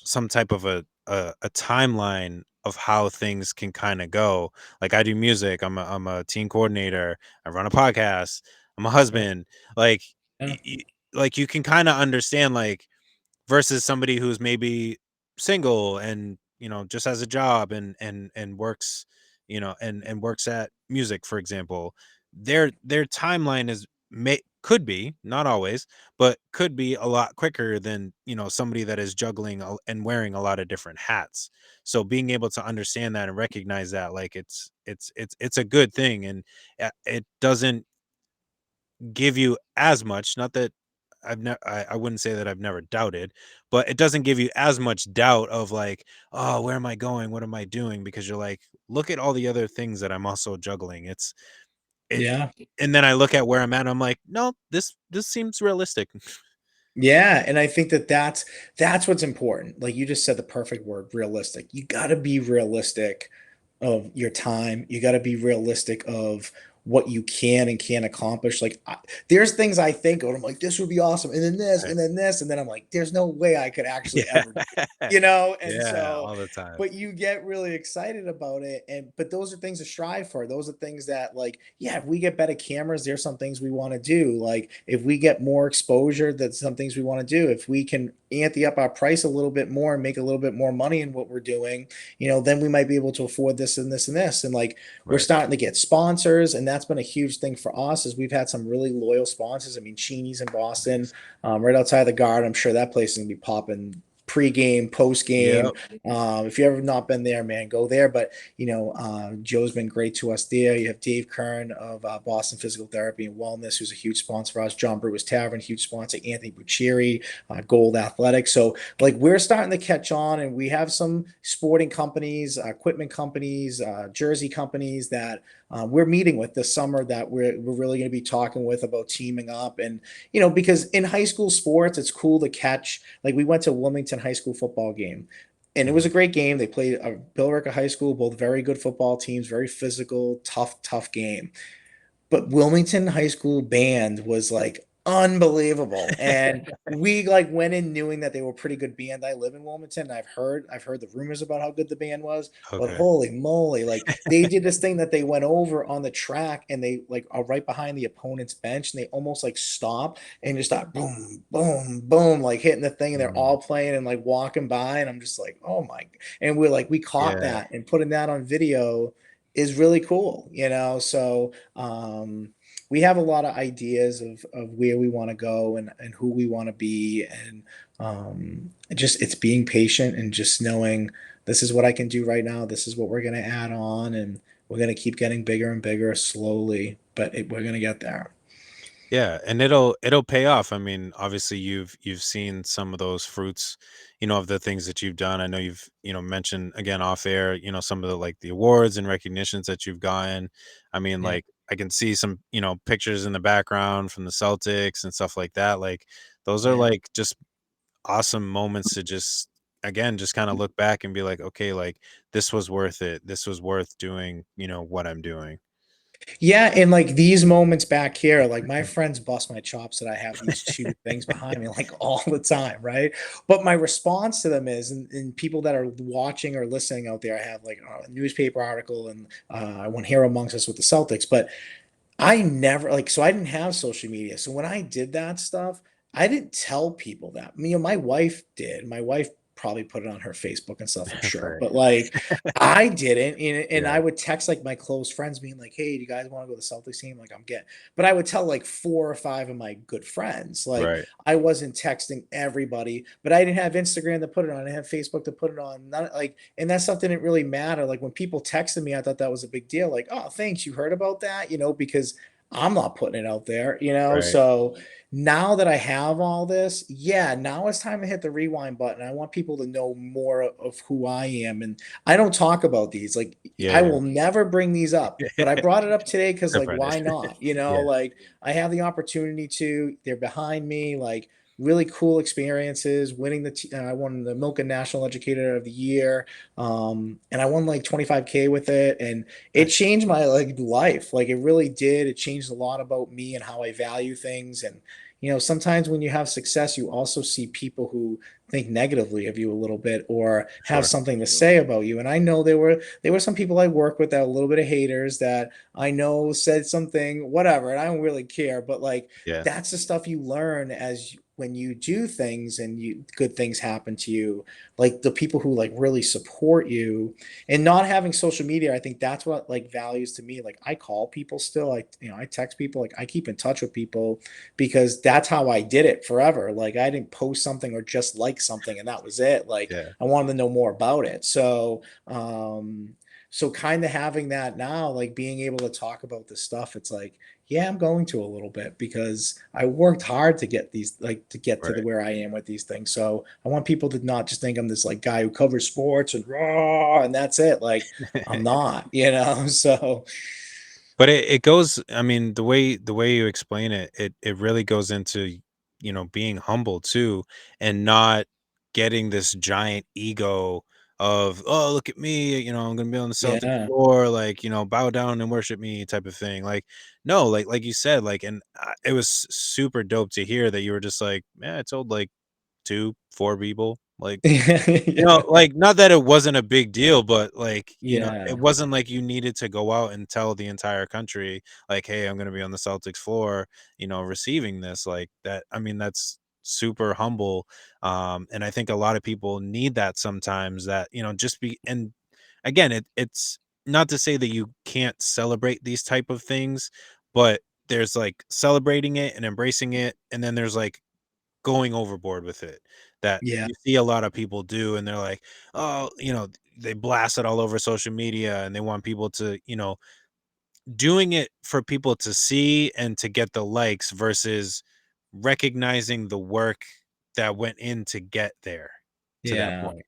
some type of a timeline of how things can kind of go. Like I do music, I'm a team coordinator, I run a podcast, I'm a Yeah, husband. Like yeah, like you can kind of understand, like versus somebody who's maybe single and just has a job and works, and works at music, for example. Their timeline could be, not always, but could be a lot quicker than somebody that is juggling and wearing a lot of different hats. So being able to understand that and recognize that, like it's a good thing. And it doesn't give you as much, not that I wouldn't say that I've never doubted, but it doesn't give you as much doubt of like, "Oh, where am I going? What am I doing?" Because you're like, "Look at all the other things that I'm also juggling." It yeah. and then I look at where I'm at, I'm like, "No, this seems realistic." Yeah, and I think that that's what's important. Like you just said the perfect word, realistic. You got to be realistic of your time. You got to be realistic of what you can and can't accomplish. Like there's things I think of, and I'm like, this would be awesome, and then this, Right. and then this, and then I'm like, there's no way I could actually Yeah. ever do it, you know? And Yeah, so, all the time. but you get really excited about it. And but those are things to strive for. Those are things that, like, yeah, if we get better cameras, there's some things we want to do. Like if we get more exposure, that's some things we want to do. If we can ante up our price a little bit more and make a little bit more money in what we're doing, then we might be able to afford this and this and this. And like we're Right. starting to get sponsors, and that's been a huge thing for us. Is we've had some really loyal sponsors. I mean, Cheney's in Boston, Nice. right outside the Guard. I'm sure that place is gonna be popping pre-game, post-game. Yep. If you ever not been there, man, go there. But Joe's been great to us there. You have Dave Kern of Boston Physical Therapy and Wellness, who's a huge sponsor for us. John Brewer's Tavern, huge sponsor. Anthony Buccieri, Gold Athletics. So like we're starting to catch on, and we have some sporting companies, equipment companies, jersey companies that we're meeting with this summer, that we're really going to be talking with about teaming up. And because in high school sports, it's cool to catch. Like we went to Wilmington High School football game, and it was Mhm. a great game. They played Billerica High School, both very good football teams, very physical, tough game. But Wilmington High School band was like unbelievable. And we like went in knowing that they were a pretty good band. I live in Wilmington. And I've heard the rumors about how good the band was, but Okay. holy moly, like they did this thing that they went over on the track, and they like are right behind the opponent's bench, and they almost like stop and just start boom, boom, boom, like hitting the thing, and they're Mm. all playing and like walking by. And I'm just like, oh my, and we're like, we caught Yeah. that, and putting that on video is really cool, so we have a lot of ideas of where we want to go, and who we want to be. And it's being patient and just knowing this is what I can do right now. This is what we're going to add on, and we're going to keep getting bigger and bigger slowly, but we're going to get there. Yeah, and it'll pay off. I mean, obviously you've seen some of those fruits, of the things that you've done. I know you've, mentioned again off air, some of the like the awards and recognitions that you've gotten. I mean, Yeah. like I can see some, pictures in the background from the Celtics and stuff like that. Like those are Yeah. like just awesome moments to just again just kind of look back and be like, okay, like this was worth it. This was worth doing, what I'm doing. Yeah, and like these moments back here, like my friends bust my chops that I have these two things behind me like all the time, right? But my response to them is, and people that are watching or listening out there, I have like a newspaper article, and I won Here Amongst Us with the Celtics, but I never like so I didn't have social media. So when I did that stuff, I didn't tell people that. My wife did. My wife probably put it on her Facebook and stuff, I'm sure. Right. But like I didn't. And I Yeah. would text like my close friends being like, "Hey, do you guys want to go to the Celtics game?" Like I'm getting, but I would tell like four or five of my good friends. Like Right. I wasn't texting everybody, but I didn't have Instagram to put it on. I didn't have Facebook to put it on. Not like, and that stuff didn't really matter. Like when people texted me, I thought that was a big deal. Like, oh, thanks, you heard about that, because I'm not putting it out there. Right. So now that I have all this, yeah, now it's time to hit the rewind button. I want people to know more of who I am. And I don't talk about these. Like Yeah, I yeah. will never bring these up, but I brought it up today because like Different. why not? Yeah. Like I have the opportunity to, they're behind me, like really cool experiences, winning I won the Milken National Educator of the Year. And I won like 25K with it. And it Nice. changed my like life. Like it really did. It changed a lot about me and how I value things. And sometimes when you have success, you also see people who think negatively of you a little bit, or have Sure. something to say about you. And I know there were some people I work with that were a little bit of haters that I know said something, whatever, and I don't really care. But like Yeah. that's the stuff you learn when you do things, and good things happen to you. Like the people who like really support you. And not having social media, I think that's what like values to me. Like I call people still, I text people, like I keep in touch with people, because that's how I did it forever. Like I didn't post something or just like something and that was it. Like Yeah. I wanted to know more about it. So kind of having that now, like being able to talk about this stuff, it's like, yeah, I'm going to a little bit, because I worked hard to get these, like to get to the Right. where I am with these things. So I want people to not just think I'm this like guy who covers sports and raw and that's it. Like I'm not. So But it goes, I mean, the way you explain it, it really goes into, being humble too, and not getting this giant ego, of, oh, look at me, I'm gonna be on the Celtic Yeah. floor, like, bow down and worship me type of thing. Like, no, like you said, like, and it was super dope to hear that you were just like, yeah, I told like 2, 4 people, like, Yeah. like, not that it wasn't a big deal, but, like, it Yeah. wasn't like you needed to go out and tell the entire country, like, "Hey, I'm gonna be on the Celtics floor, receiving this," like, that I mean, that's super humble, and I think a lot of people need that sometimes that, just be and again, it's not to say that you can't celebrate these type of things, but there's, like, celebrating it and embracing it, and then there's, like, going overboard with it that Yeah. you see a lot of people do, and they're like, "Oh," they blast it all over social media, and they want people to, doing it for people to see and to get the likes versus recognizing the work that went in to get there to that Yeah. point.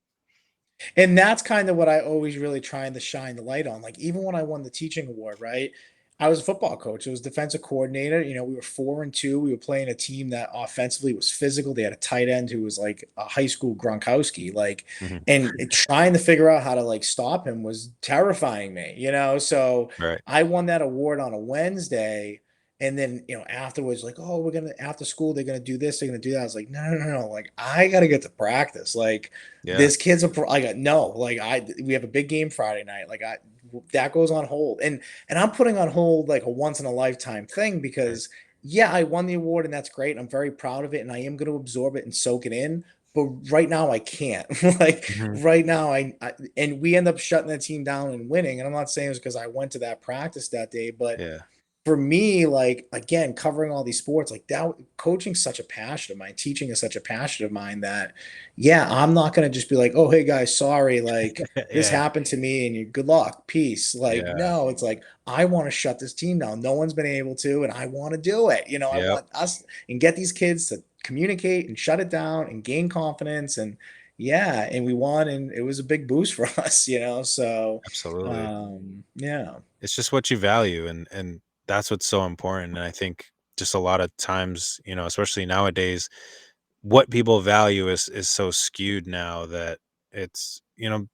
And that's kind of what I always really trying to shine the light on. Like even when I won the teaching award, right? I was a football coach. I was defensive coordinator. We were 4-2. We were playing a team that offensively was physical. They had a tight end who was like a high school Gronkowski. Like, Mhm. and trying to figure out how to like stop him was terrifying me. So Right. I won that award on a Wednesday. And then, afterwards, like, oh, we're gonna after school, they're gonna do this, they're gonna do that. I was like, no, no, no, no. Like, I gotta get to practice. Like, Yeah. this kid's a pro. I got no, like we have a big game Friday night. Like that goes on hold, and I'm putting on hold like a once in a lifetime thing Right. because yeah, I won the award and that's great. I'm very proud of it, and I am going to absorb it and soak it in. But right now I can't. Like Mhm. right now, and we end up shutting the team down and winning. And I'm not saying it's because I went to that practice that day, but Yeah. for me, like again, covering all these sports, like that coaching's such a passion of mine, teaching is such a passion of mine that yeah, I'm not gonna just be like, oh hey guys, sorry, like this Yeah. happened to me and you good luck, peace. Like, Yeah. no, it's like I want to shut this team down. No one's been able to, and I want to do it. I Yep. want us and get these kids to communicate and shut it down and gain confidence. And yeah, and we won, and it was a big boost for us. So Absolutely. yeah. It's just what you value, and that's what's so important, and I think just a lot of times, especially nowadays, what people value is so skewed now that it's,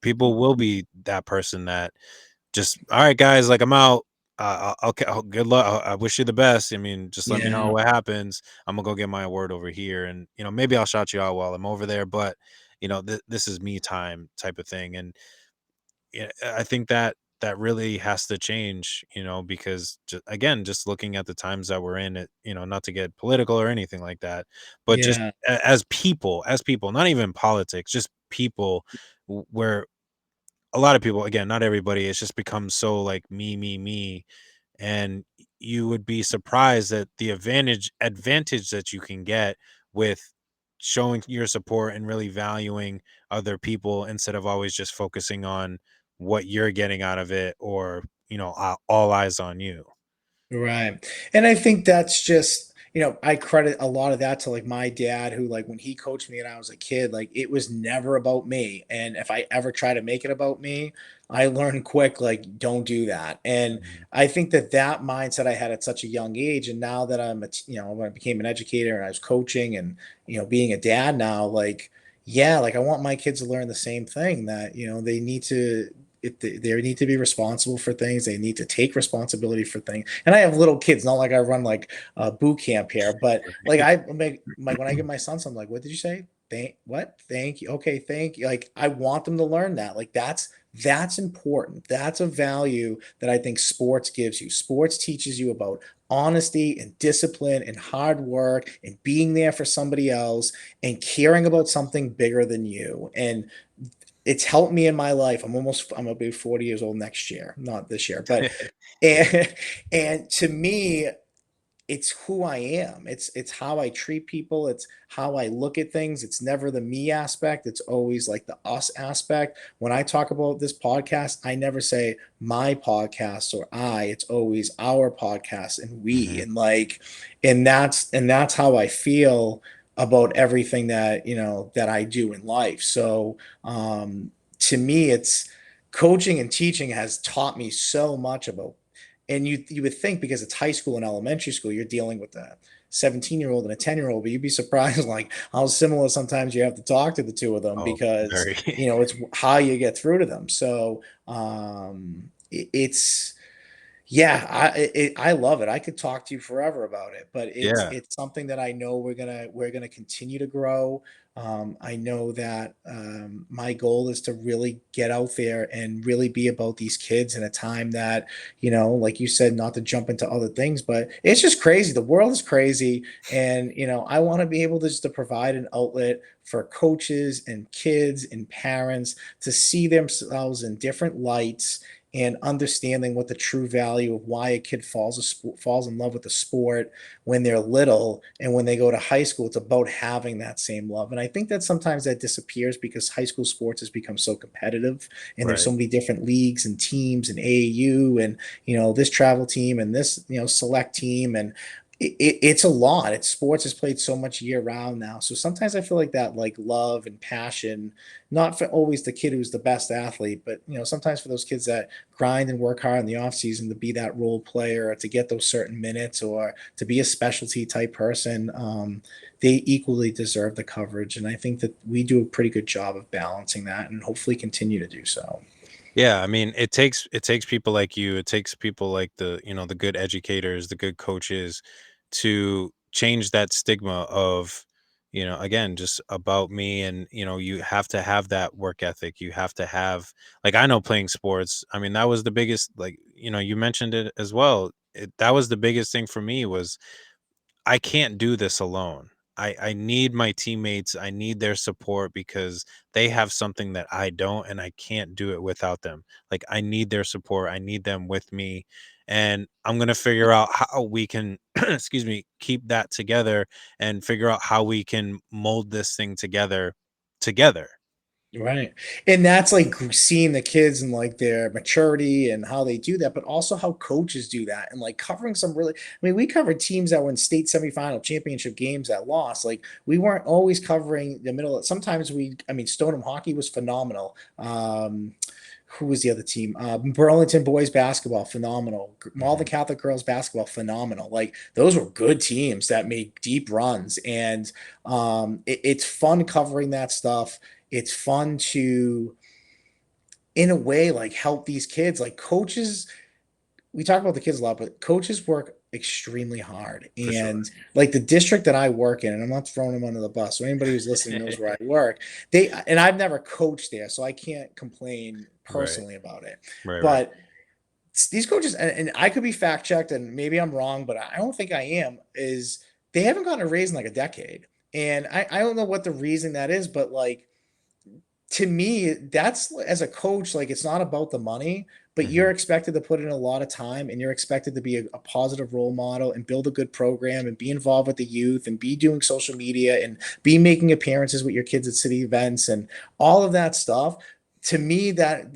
people will be that person that just, "All right, guys, like, I'm out. Okay, good luck. I wish you the best. I mean, just let me know Yeah. what happens. Imma go get my award over here, and, maybe I'll shout you out while I'm over there, but, this is me time," type of thing, and yeah, I think that that really has to change, because again, just looking at the times that we're in, not to get political or anything like that, but just Yeah. as people, not even politics, just people, where a lot of people, again, not everybody, it's just become so like me, and you would be surprised at the advantage that you can get with showing your support and really valuing other people instead of always just focusing on what you're getting out of it, or all eyes on you. Right. And I think that's just, I credit a lot of that to like my dad who like when he coached me and I was a kid, like it was never about me. And if I ever try to make it about me, I learned quick like don't do that. And Mhm. I think that that mindset I had at such a young age, and now that when I became an educator and I was coaching and being a dad now, like yeah, like I want my kids to learn the same thing that they need to they need to be responsible for things. They need to take responsibility for things. And I have little kids, not like I run like a boot camp here, but like Right. I make like when I give my son something, like, what did you say? Thank what? Thank you. Okay, thank you. Like I want them to learn that. Like that's important. That's a value that I think sports gives you. Sports teaches you about honesty and discipline and hard work and being there for somebody else and caring about something bigger than you. And it's helped me in my life. I'm gonna be 40 years old next year, not this year, but Yeah. and to me, it's who I am. It's how I treat people. It's how I look at things. It's never the me aspect. It's always like the us aspect. When I talk about this podcast, I never say my podcast or I. It's always our podcast and we. Mhm. And that's how I feel about everything that I do in life. So to me, it's coaching and teaching has taught me so much about And you would think because it's high school and elementary school, you're dealing with a 17-year-old and a 10-year-old, but you'd be surprised like how similar sometimes you have to talk to the two of them Oh, because very. it's how you get through to them. So it's yeah, I love it. I could talk to you forever about it, but Yeah, it's something that I know we're gonna continue to grow. I know that my goal is to really get out there and really be about these kids in a time that, like you said, not to jump into other things, but it's just crazy. The world is crazy, and I want to be able to just to provide an outlet for coaches and kids and parents to see themselves in different lights and understanding what the true value of why a kid falls in love with the sport when they're little, and when they go to high school it's about having that same love. And I think that sometimes that disappears because high school sports has become so competitive, and there's so right. many different leagues and teams and AAU and this travel team and this select team, and it's a lot. It's sports is played so much year round now. So sometimes I feel like that like love and passion, not for always the kid who's the best athlete, but sometimes for those kids that grind and work hard in the off season to be that role player or to get those certain minutes or to be a specialty type person, they equally deserve the coverage. And I think that we do a pretty good job of balancing that and hopefully continue to do so. Yeah, I mean, it takes people like you, it takes people like the good educators, the good coaches to change that stigma of, again, just about me. And, you have to have that work ethic. You have to have, like, I know playing sports, I mean, that was the biggest, like, you mentioned it as well. That was the biggest thing for me was I can't do this alone. I need my teammates. I need their support because they have something that I don't, and I can't do it without them. Like, I need their support. I need them with me. And I'm going to figure out how we can, excuse me, keep that together and figure out how we can mold this thing together. Right. And that's like seeing the kids and like their maturity and how they do that, but also how coaches do that and like covering some really, I mean, we covered teams that were in state semifinal championship games that lost. Like we weren't always covering the middle. Sometimes I mean, Stoneham hockey was phenomenal. Who was the other team? Burlington boys basketball, phenomenal. Malden Mhm. Catholic girls basketball, phenomenal. Like those were good teams that made deep runs, and it's fun covering that stuff. It's fun to, in a way, like help these kids. Like coaches, we talk about the kids a lot, but coaches work extremely hard. For sure. And like the district that I work in, and I'm not throwing them under the bus, so anybody who's listening knows where I work. And I've never coached there, so I can't complain Right. personally about it. Right. Right. But these coaches, and I could be fact checked, and maybe I'm wrong, but I don't think I am. Is they haven't gotten a raise in like a decade, and I don't know what the reason that is, but like to me, that's as a coach, like it's not about the money, but you're Mhm. expected to put in a lot of time and you're expected to be a positive role model and build a good program and be involved with the youth and be doing social media and be making appearances with your kids at city events and all of that stuff. To me, that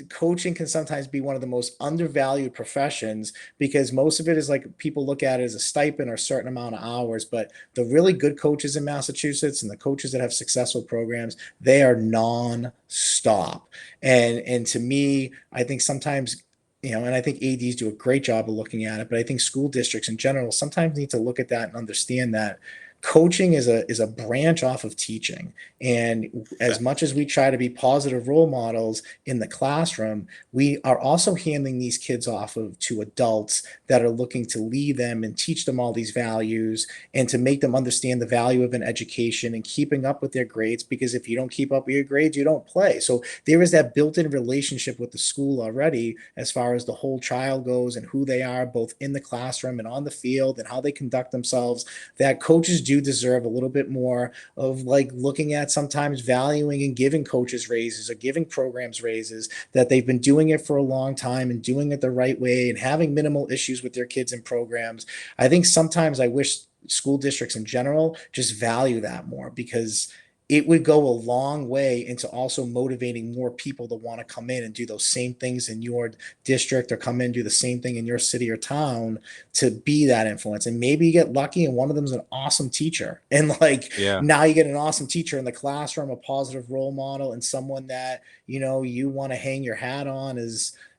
coaching can sometimes be one of the most undervalued professions because most of it is like people look at it as a stipend or a certain amount of hours. But the really good coaches in Massachusetts and the coaches that have successful programs, they are non-stop. And to me, I think sometimes, and I think ADs do a great job of looking at it, but I think school districts in general sometimes need to look at that and understand that coaching is a branch off of teaching. And as much as we try to be positive role models in the classroom, we are also handing these kids off of to adults that are looking to lead them and teach them all these values and to make them understand the value of an education and keeping up with their grades, because if you don't keep up with your grades you don't play. So there is that built-in relationship with the school already as far as the whole child goes and who they are both in the classroom and on the field and how they conduct themselves, that coaches do deserve a little bit more of like looking at sometimes valuing and giving coaches raises or giving programs raises, that they've been doing it for a long time and doing it the right way and having minimal issues with their kids and programs. I think sometimes I wish school districts in general just value that more, because it would go a long way into also motivating more people to want to come in and do those same things in your district or come in and do the same thing in your city or town to be that influence. And maybe you get lucky and one of them is an awesome teacher. And like Yeah. now you get an awesome teacher in the classroom, a positive role model, and someone that you want to hang your hat on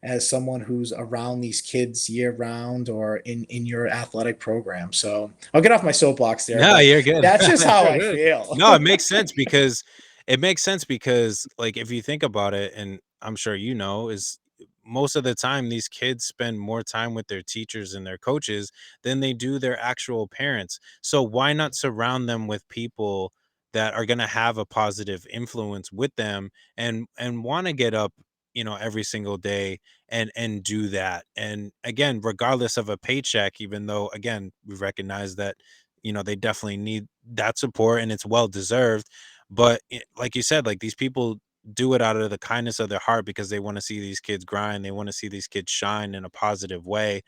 as someone who's around these kids year round or in your athletic program. So I'll get off my soapbox there, No, but you're good. that's just how You're I good. feel. No, it makes sense because, like, if you think about it, and I'm sure you know, is most of the time these kids spend more time with their teachers and their coaches than they do their actual parents. So why not surround them with people that are going to have a positive influence with them and want to get up, every single day and do that. And again, regardless of a paycheck, even though again, we recognize that they definitely need that support and it's well deserved. But like you said, like these people do it out of the kindness of their heart because they want to see these kids grind. They want to see these kids shine in a positive way.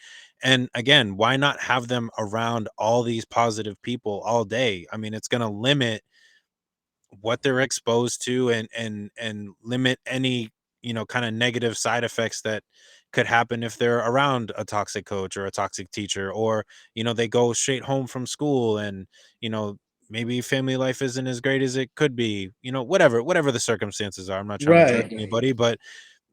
And again, why not have them around all these positive people all day? I mean, it's going to limit what they're exposed to and limit any kind of negative side effects that could happen if they're around a toxic coach or a toxic teacher, or they go straight home from school and you know maybe family life isn't as great as it could be, whatever the circumstances are. I'm not trying to judge Right. anybody, but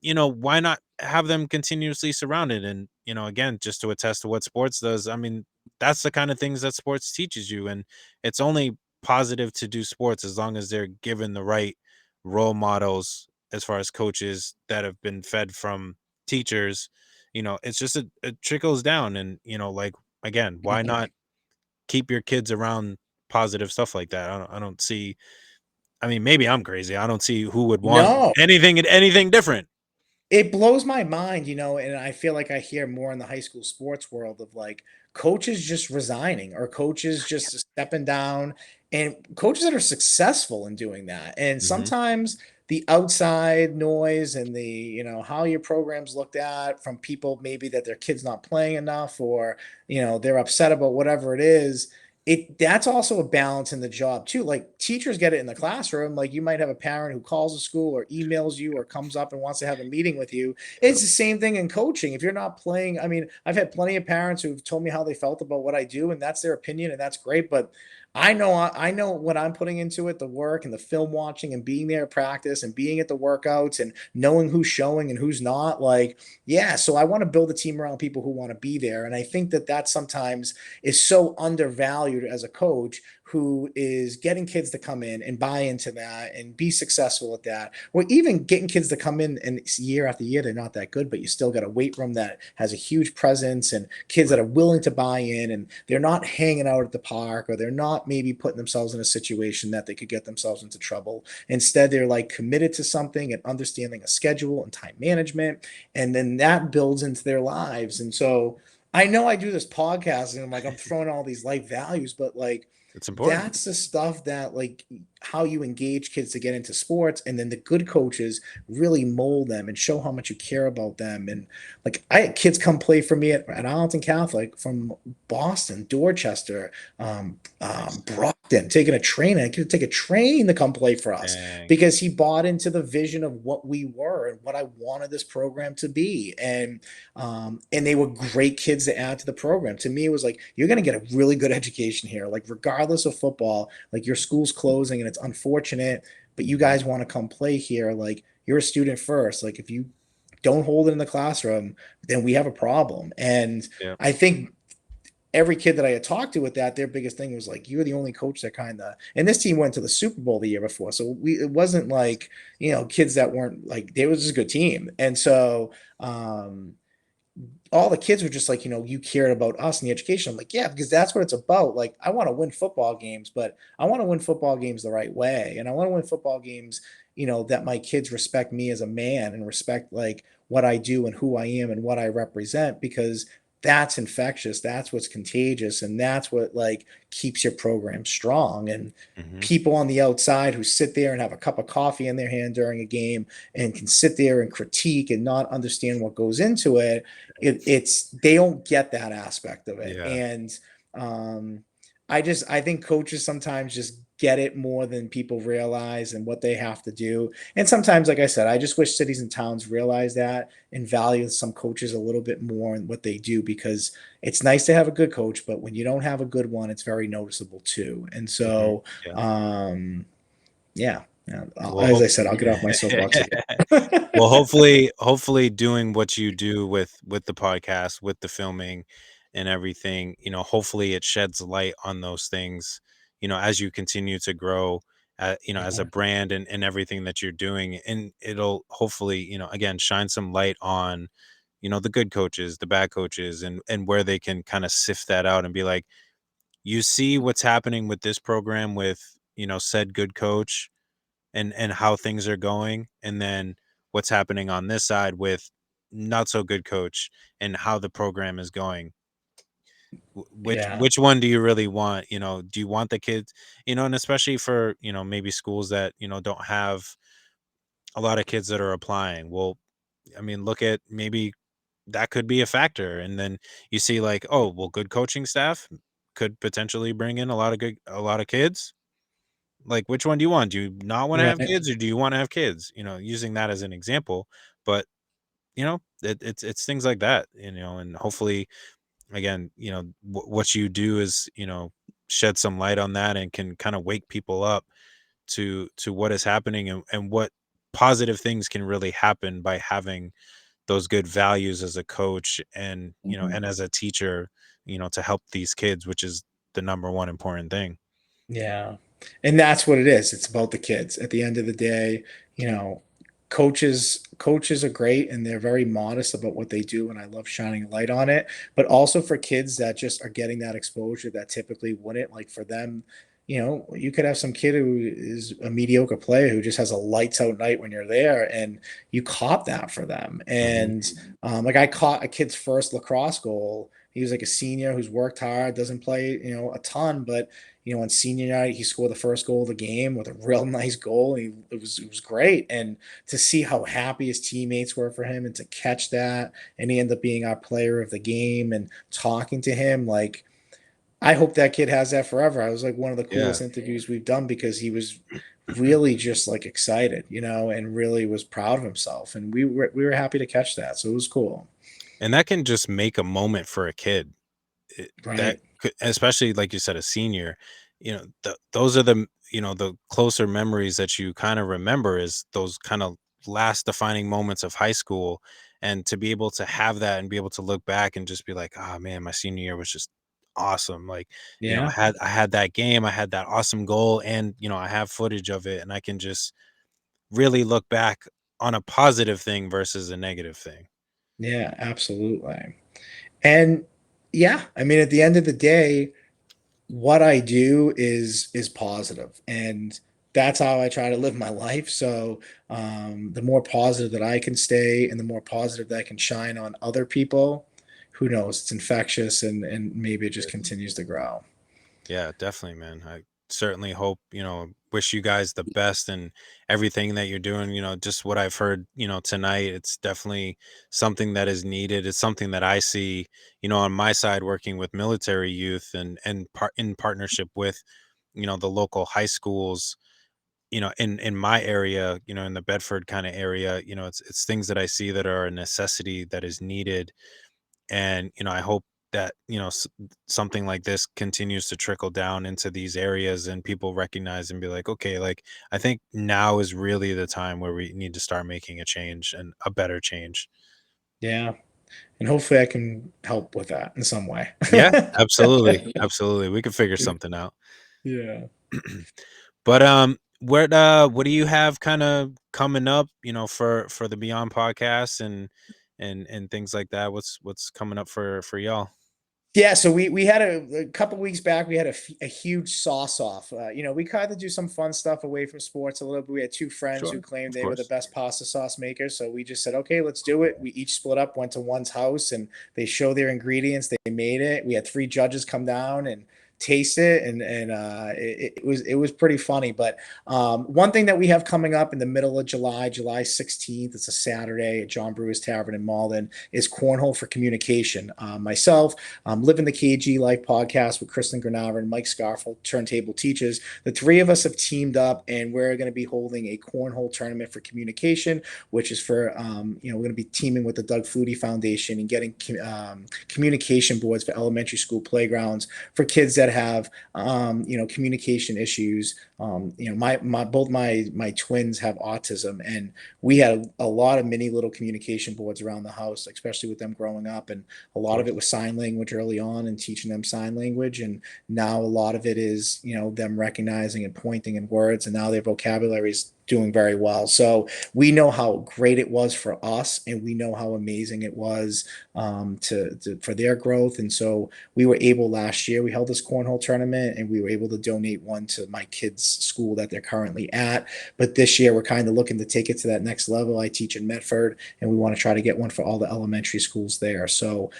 why not have them continuously surrounded? And, again, just to attest to what sports does, I mean, that's the kind of things that sports teaches you. And it's only positive to do sports as long as they're given the right role models as far as coaches that have been fed from teachers. It's just it trickles down. And, like, again, why not keep your kids around positive stuff like that? I don't see, I mean, maybe I'm crazy. I don't see who would want No, anything different. it blows my mind, and I feel like I hear more in the high school sports world of like coaches just resigning or coaches just stepping down and coaches that are successful in doing that. And Mhm. sometimes the outside noise and the, how your program's looked at from people maybe that their kid's not playing enough or, they're upset about whatever it is. That's also a balance in the job too. Like teachers get it in the classroom. Like you might have a parent who calls the school or emails you or comes up and wants to have a meeting with you. Yep. It's the same thing in coaching. If you're not playing, I mean, I've had plenty of parents who've told me how they felt about what I do, and that's their opinion, and that's great. But I know what I'm putting into it, the work and the film watching and being there at practice and being at the workouts and knowing who's showing and who's not. Like, yeah, so I want to build a team around people who want to be there. And I think that sometimes is so undervalued as a coach who is getting kids to come in and buy into that and be successful at that, or even getting kids to come in and year after year they're not that good, but you still got a weight room that has a huge presence and kids that Right. are willing to buy in and they're not hanging out at the park or they're not maybe putting themselves in a situation that they could get themselves into trouble. Instead, they're like committed to something and understanding a schedule and time management, and then that builds into their lives. And so I know I do this podcast and I'm like, I'm throwing all these life values, but like, It's important. that's the stuff that like how you engage kids to get into sports and then the good coaches really mold them and show how much you care about them. And like I had kids come play for me at Arlington Catholic from Boston, Dorchester, Nice. Brockton, taking a train. I could take a train to come play for us Dang. because he bought into the vision of what we were and what I wanted this program to be. And they were great kids to add to the program. To me, it was like, you're going to get a really good education here. Like, regardless of football, like your school's closing and it's unfortunate, but you Mhm. guys want to come play here. Like, you're a student first. Like, if you don't hold it in the classroom, then we have a problem. And Yep. I think every kid that I had talked to with that, their biggest thing was like, you're the only coach that kind of, and this team went to the Super Bowl the year before. So it wasn't like, kids that weren't like, they was just a good team. And so, all the kids were just like, you cared about us and the education. I'm like, yeah, because that's what it's about. Like, I want to win football games, but I want to win football games the right way. And I want to win football games, that my kids respect me as a man and respect like what I do and who I am and what I represent, because that's infectious. That's what's contagious. And that's what like keeps your program strong. And Mhm. people on the outside who sit there and have a cup of coffee in their hand during a game and can sit there and critique and not understand what goes into it, it's they don't get that aspect of it. Yeah. And um I think coaches sometimes just get it more than people realize and what they have to do. And sometimes, like I said, I just wish cities and towns realize that and value some coaches a little bit more in what they do, because it's nice to have a good coach, but when you don't have a good one, it's very noticeable too. And Mhm. so Yeah. um yeah. Yeah, Well, as I hope said, I'll get off my soapbox again. well, hopefully doing what you do with the podcast, with the filming and everything, hopefully it sheds light on those things, as you continue to grow, as a Yeah, brand and everything that you're doing. And it'll hopefully, again, shine some light on, the good coaches, the bad coaches, and where they can kind of sift that out and be like, you see what's happening with this program with, said good coach and how things are going, and then what's happening on this side with not so good coach and how the program is going. Which yeah, which one do you really want? Do you want the kids, and especially for, maybe schools that, don't have a lot of kids that are applying. Well, I mean, look at, maybe that could be a factor. And then you see like, oh, well, good coaching staff could potentially bring in a lot of kids. Like, which one do you want? Do you not wanna have right. kids, or do you wanna have kids? Using that as an example, but, it's things like that, and hopefully, again, what you do is, shed some light on that and can kinda wake people up to what is happening, and what positive things can really happen by having those good values as a coach, and, Mhm. and as a teacher, to help these kids, which is the number one important thing. Yeah. And that's what it is. It's about the kids. At the end of the day, you know, coaches are great and they're very modest about what they do and I love shining a light on it. But also for kids that just are getting that exposure that typically wouldn't, like for them, you could have some kid who is a mediocre player who just has a lights out night when you're there and you caught that for them. Mhm. And like I caught a kid's first lacrosse goal. He was like a senior who's worked hard, doesn't play, a ton, but on senior night, he scored the first goal of the game with a real nice goal. It was great, and to see how happy his teammates were for him, and to catch that, and he ended up being our player of the game, and talking to him, like I hope that kid has that forever. I was like one of the Yeah. coolest interviews we've done because he was really just like excited, and really was proud of himself, and we were happy to catch that, so it was cool. And that can just make a moment for a kid. That Right? could, especially like you said, a senior, those are the closer memories that you kind of remember, is those kind of last defining moments of high school. And to be able to have that and be able to look back and just be like, oh man, my senior year was just awesome. Like, Yeah. I had that game, I had that awesome goal, and I have footage of it, and I can just really look back on a positive thing versus a negative thing. Yeah, absolutely. And yeah, I mean, at the end of the day, what I do is positive, and that's how I try to live my life. So the more positive that I can stay, and the more positive that I can shine on other people, who knows? It's infectious, and maybe it just continues to grow. Yeah, definitely, man. I certainly hope, wish you guys the best and everything that you're doing. Just what I've heard, tonight, it's definitely something that is needed. It's something that I see, on my side, working with military youth and in partnership with, the local high schools, in my area, in the Bedford kind of area. It's things that I see that are a necessity that is needed. And I hope that something like this continues to trickle down into these areas, and people recognize and be like, okay, like, I think now is really the time where we need to start making a change, and a better change. Yeah, and hopefully I can help with that in some way. Yeah, absolutely, absolutely, we could figure something out. Yeah. But what do you have kind of coming up, for the Beyond podcast, and things like that? What's coming up for y'all? Yeah, so we had a couple weeks back, we had a huge sauce off. We kind of do some fun stuff away from sports a little bit. We had two friends who Sure, claimed of they were the course. best pasta sauce makers, so we just said, okay, let's do it. We each split up, went to one's house, and they show their ingredients. They made it. We had three judges come down and taste it, and it was pretty funny. But one thing that we have coming up in the middle of July, July 16th, it's a Saturday at John Brewer's Tavern in Malden, is Cornhole for Communication. Myself, Living the KG Life podcast with Kristen Granava and Mike Scarfel, Turntable Teachers. The three of us have teamed up, and we're going to be holding a cornhole tournament for communication, which is for, we're going to be teaming with the Doug Flutie Foundation and getting communication boards for elementary school playgrounds for kids that have communication issues. My both my twins have autism, and we had a lot of mini little communication boards around the house, especially with them growing up, and a Of lot of course. it was sign language early on and teaching them sign language, and now a lot of it is them recognizing and pointing in words, and now their vocabulary is doing very well. So we know how great it was for us, and we know how amazing it was for their growth. And so we were able last year, we held this cornhole tournament, and we were able to donate one to my kids' school that they're currently at. But this year, we're kind of looking to take it to that next level. I teach in Medford, and we want to try to get one for all the elementary schools there. So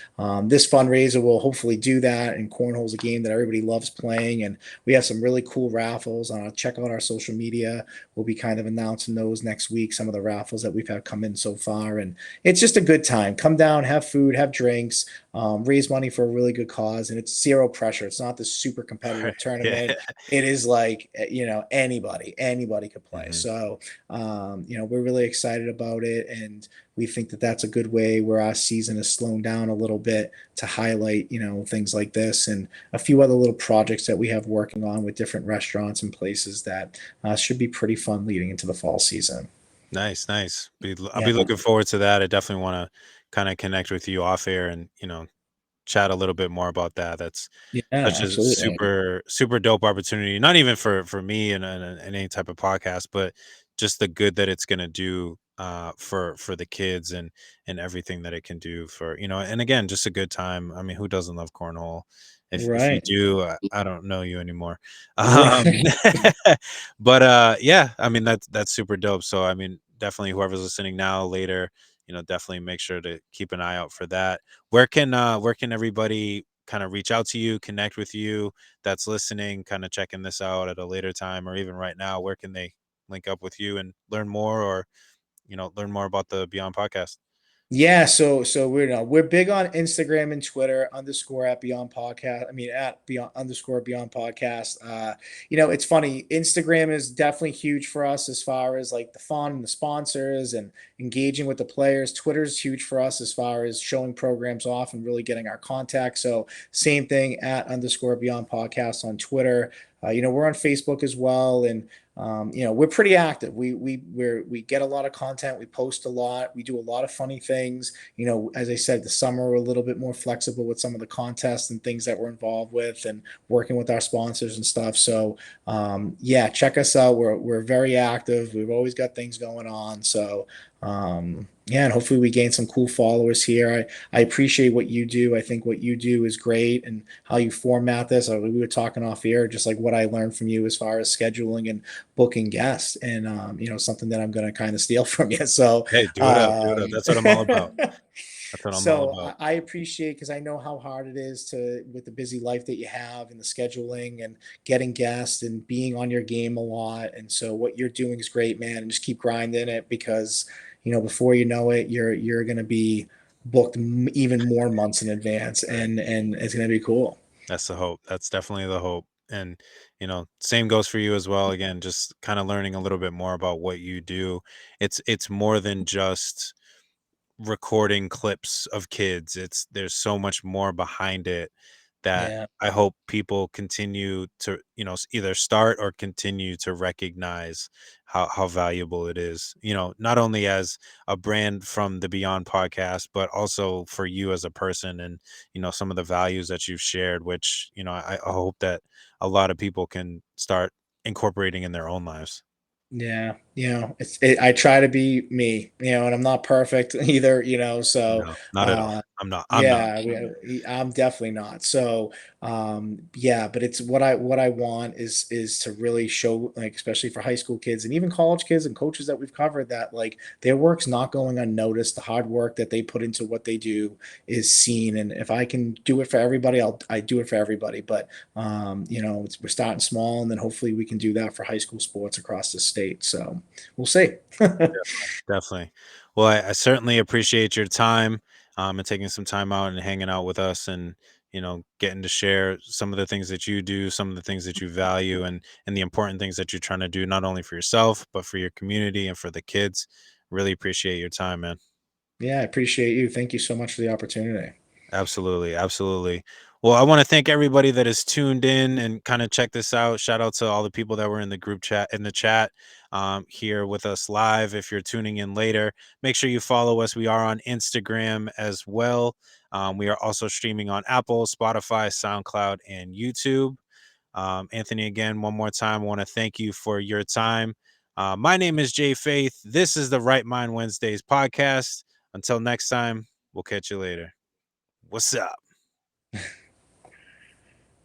this fundraiser will hopefully do that. And cornhole is a game that everybody loves playing, and we have some really cool raffles. Check out our social media. We'll be kind of announcing those next week, some of the raffles that we've had come in so far. And it's just a good time. Come down, have food, have drinks, raise money for a really good cause. And it's zero pressure. It's not this super competitive Yeah. tournament. It is like, anybody could play. Mhm. So, we're really excited about it. And we think that that's a good way where our season is slowing down a little bit to highlight, things like this and a few other little projects that we have working on with different restaurants and places that should be pretty fun leading into the fall season. Nice, nice. I'll Yeah. be looking forward to that. I definitely want to kind of connect with you off air and, chat a little bit more about that. That's Yeah, such a absolutely. super dope opportunity. Not even for me and any type of podcast, but just the good that it's gonna do for the kids and everything that it can do for and again, just a good time. I mean, who doesn't love cornhole? If you Right. do, I don't know you anymore. Um, Right. but yeah, I mean that's super dope. So I mean, definitely whoever's listening now, later, definitely make sure to keep an eye out for that. Where can everybody kind of reach out to you, connect with you that's listening, kind of checking this out at a later time or even right now? Where can they link up with you and learn more or learn more about the Beyond podcast? Yeah, so we're big on Instagram and Twitter underscore at Beyond Podcast. I mean at Beyond underscore Beyond Podcast. It's funny. Instagram is definitely huge for us as far as like the fun and the sponsors and engaging with the players. Twitter is huge for us as far as showing programs off and really getting our contact. So same thing at underscore Beyond Podcast on Twitter. We're on Facebook as well, and we're pretty active. We get a lot of content. We post a lot. We do a lot of funny things. As I said, the summer we're a little bit more flexible with some of the contests and things that we're involved with, and working with our sponsors and stuff. So yeah, check us out. We're very active. We've always got things going on. So yeah, and hopefully we gain some cool followers here. I appreciate what you do. I think what you do is great, and how you format this. We were talking off air, just like what I learned from you as far as scheduling and booking guests, and something that I'm going to kind of steal from you. So Hey, do it up, do it up. um That's what I'm all about. That's what I'm all so about. I appreciate, because I know how hard it is to, with the busy life that you have and the scheduling and getting guests and being on your game a lot. And so what you're doing is great, man, and just keep grinding it, because before you know it, you're going to be booked even more months in advance, Right. and it's going to be cool. That's the hope. That's definitely the hope. And, same goes for you as well. Again, just kind of learning a little bit more about what you do. It's more than just recording clips of kids. There's so much more behind it that Yeah. I hope people continue to, either start or continue to recognize how valuable it is, not only as a brand from the Beyond podcast, but also for you as a person and, some of the values that you've shared, which, I hope that a lot of people can start incorporating in their own lives. Yeah, I try to be me, and I'm not perfect either, so No, not at all. uh I'm not. yeah, I'm definitely not. So yeah, but it's what I want is to really show, like, especially for high school kids and even college kids and coaches that we've covered, that like their work's not going unnoticed. The hard work that they put into what they do is seen. And if I can do it for everybody, I do it for everybody. But we're starting small, and then hopefully we can do that for high school sports across the state. So we'll see. Definitely. Well, I certainly appreciate your time, and taking some time out and hanging out with us and, getting to share some of the things that you do, some of the things that you value and the important things that you're trying to do, not only for yourself, but for your community and for the kids. Really appreciate your time, man. Yeah, I appreciate you. Thank you so much for the opportunity. Absolutely. Absolutely. Well, I want to thank everybody that is tuned in and kind of check this out. Shout out to all the people that were in the group chat in the chat here with us live. If you're tuning in later, make sure you follow us. We are on Instagram as well. We are also streaming on Apple, Spotify, SoundCloud, and YouTube. Anthony, again, one more time, I want to thank you for your time. My name is Jay Faith. This is the Right Mind Wednesdays podcast. Until next time, we'll catch you later. What's up?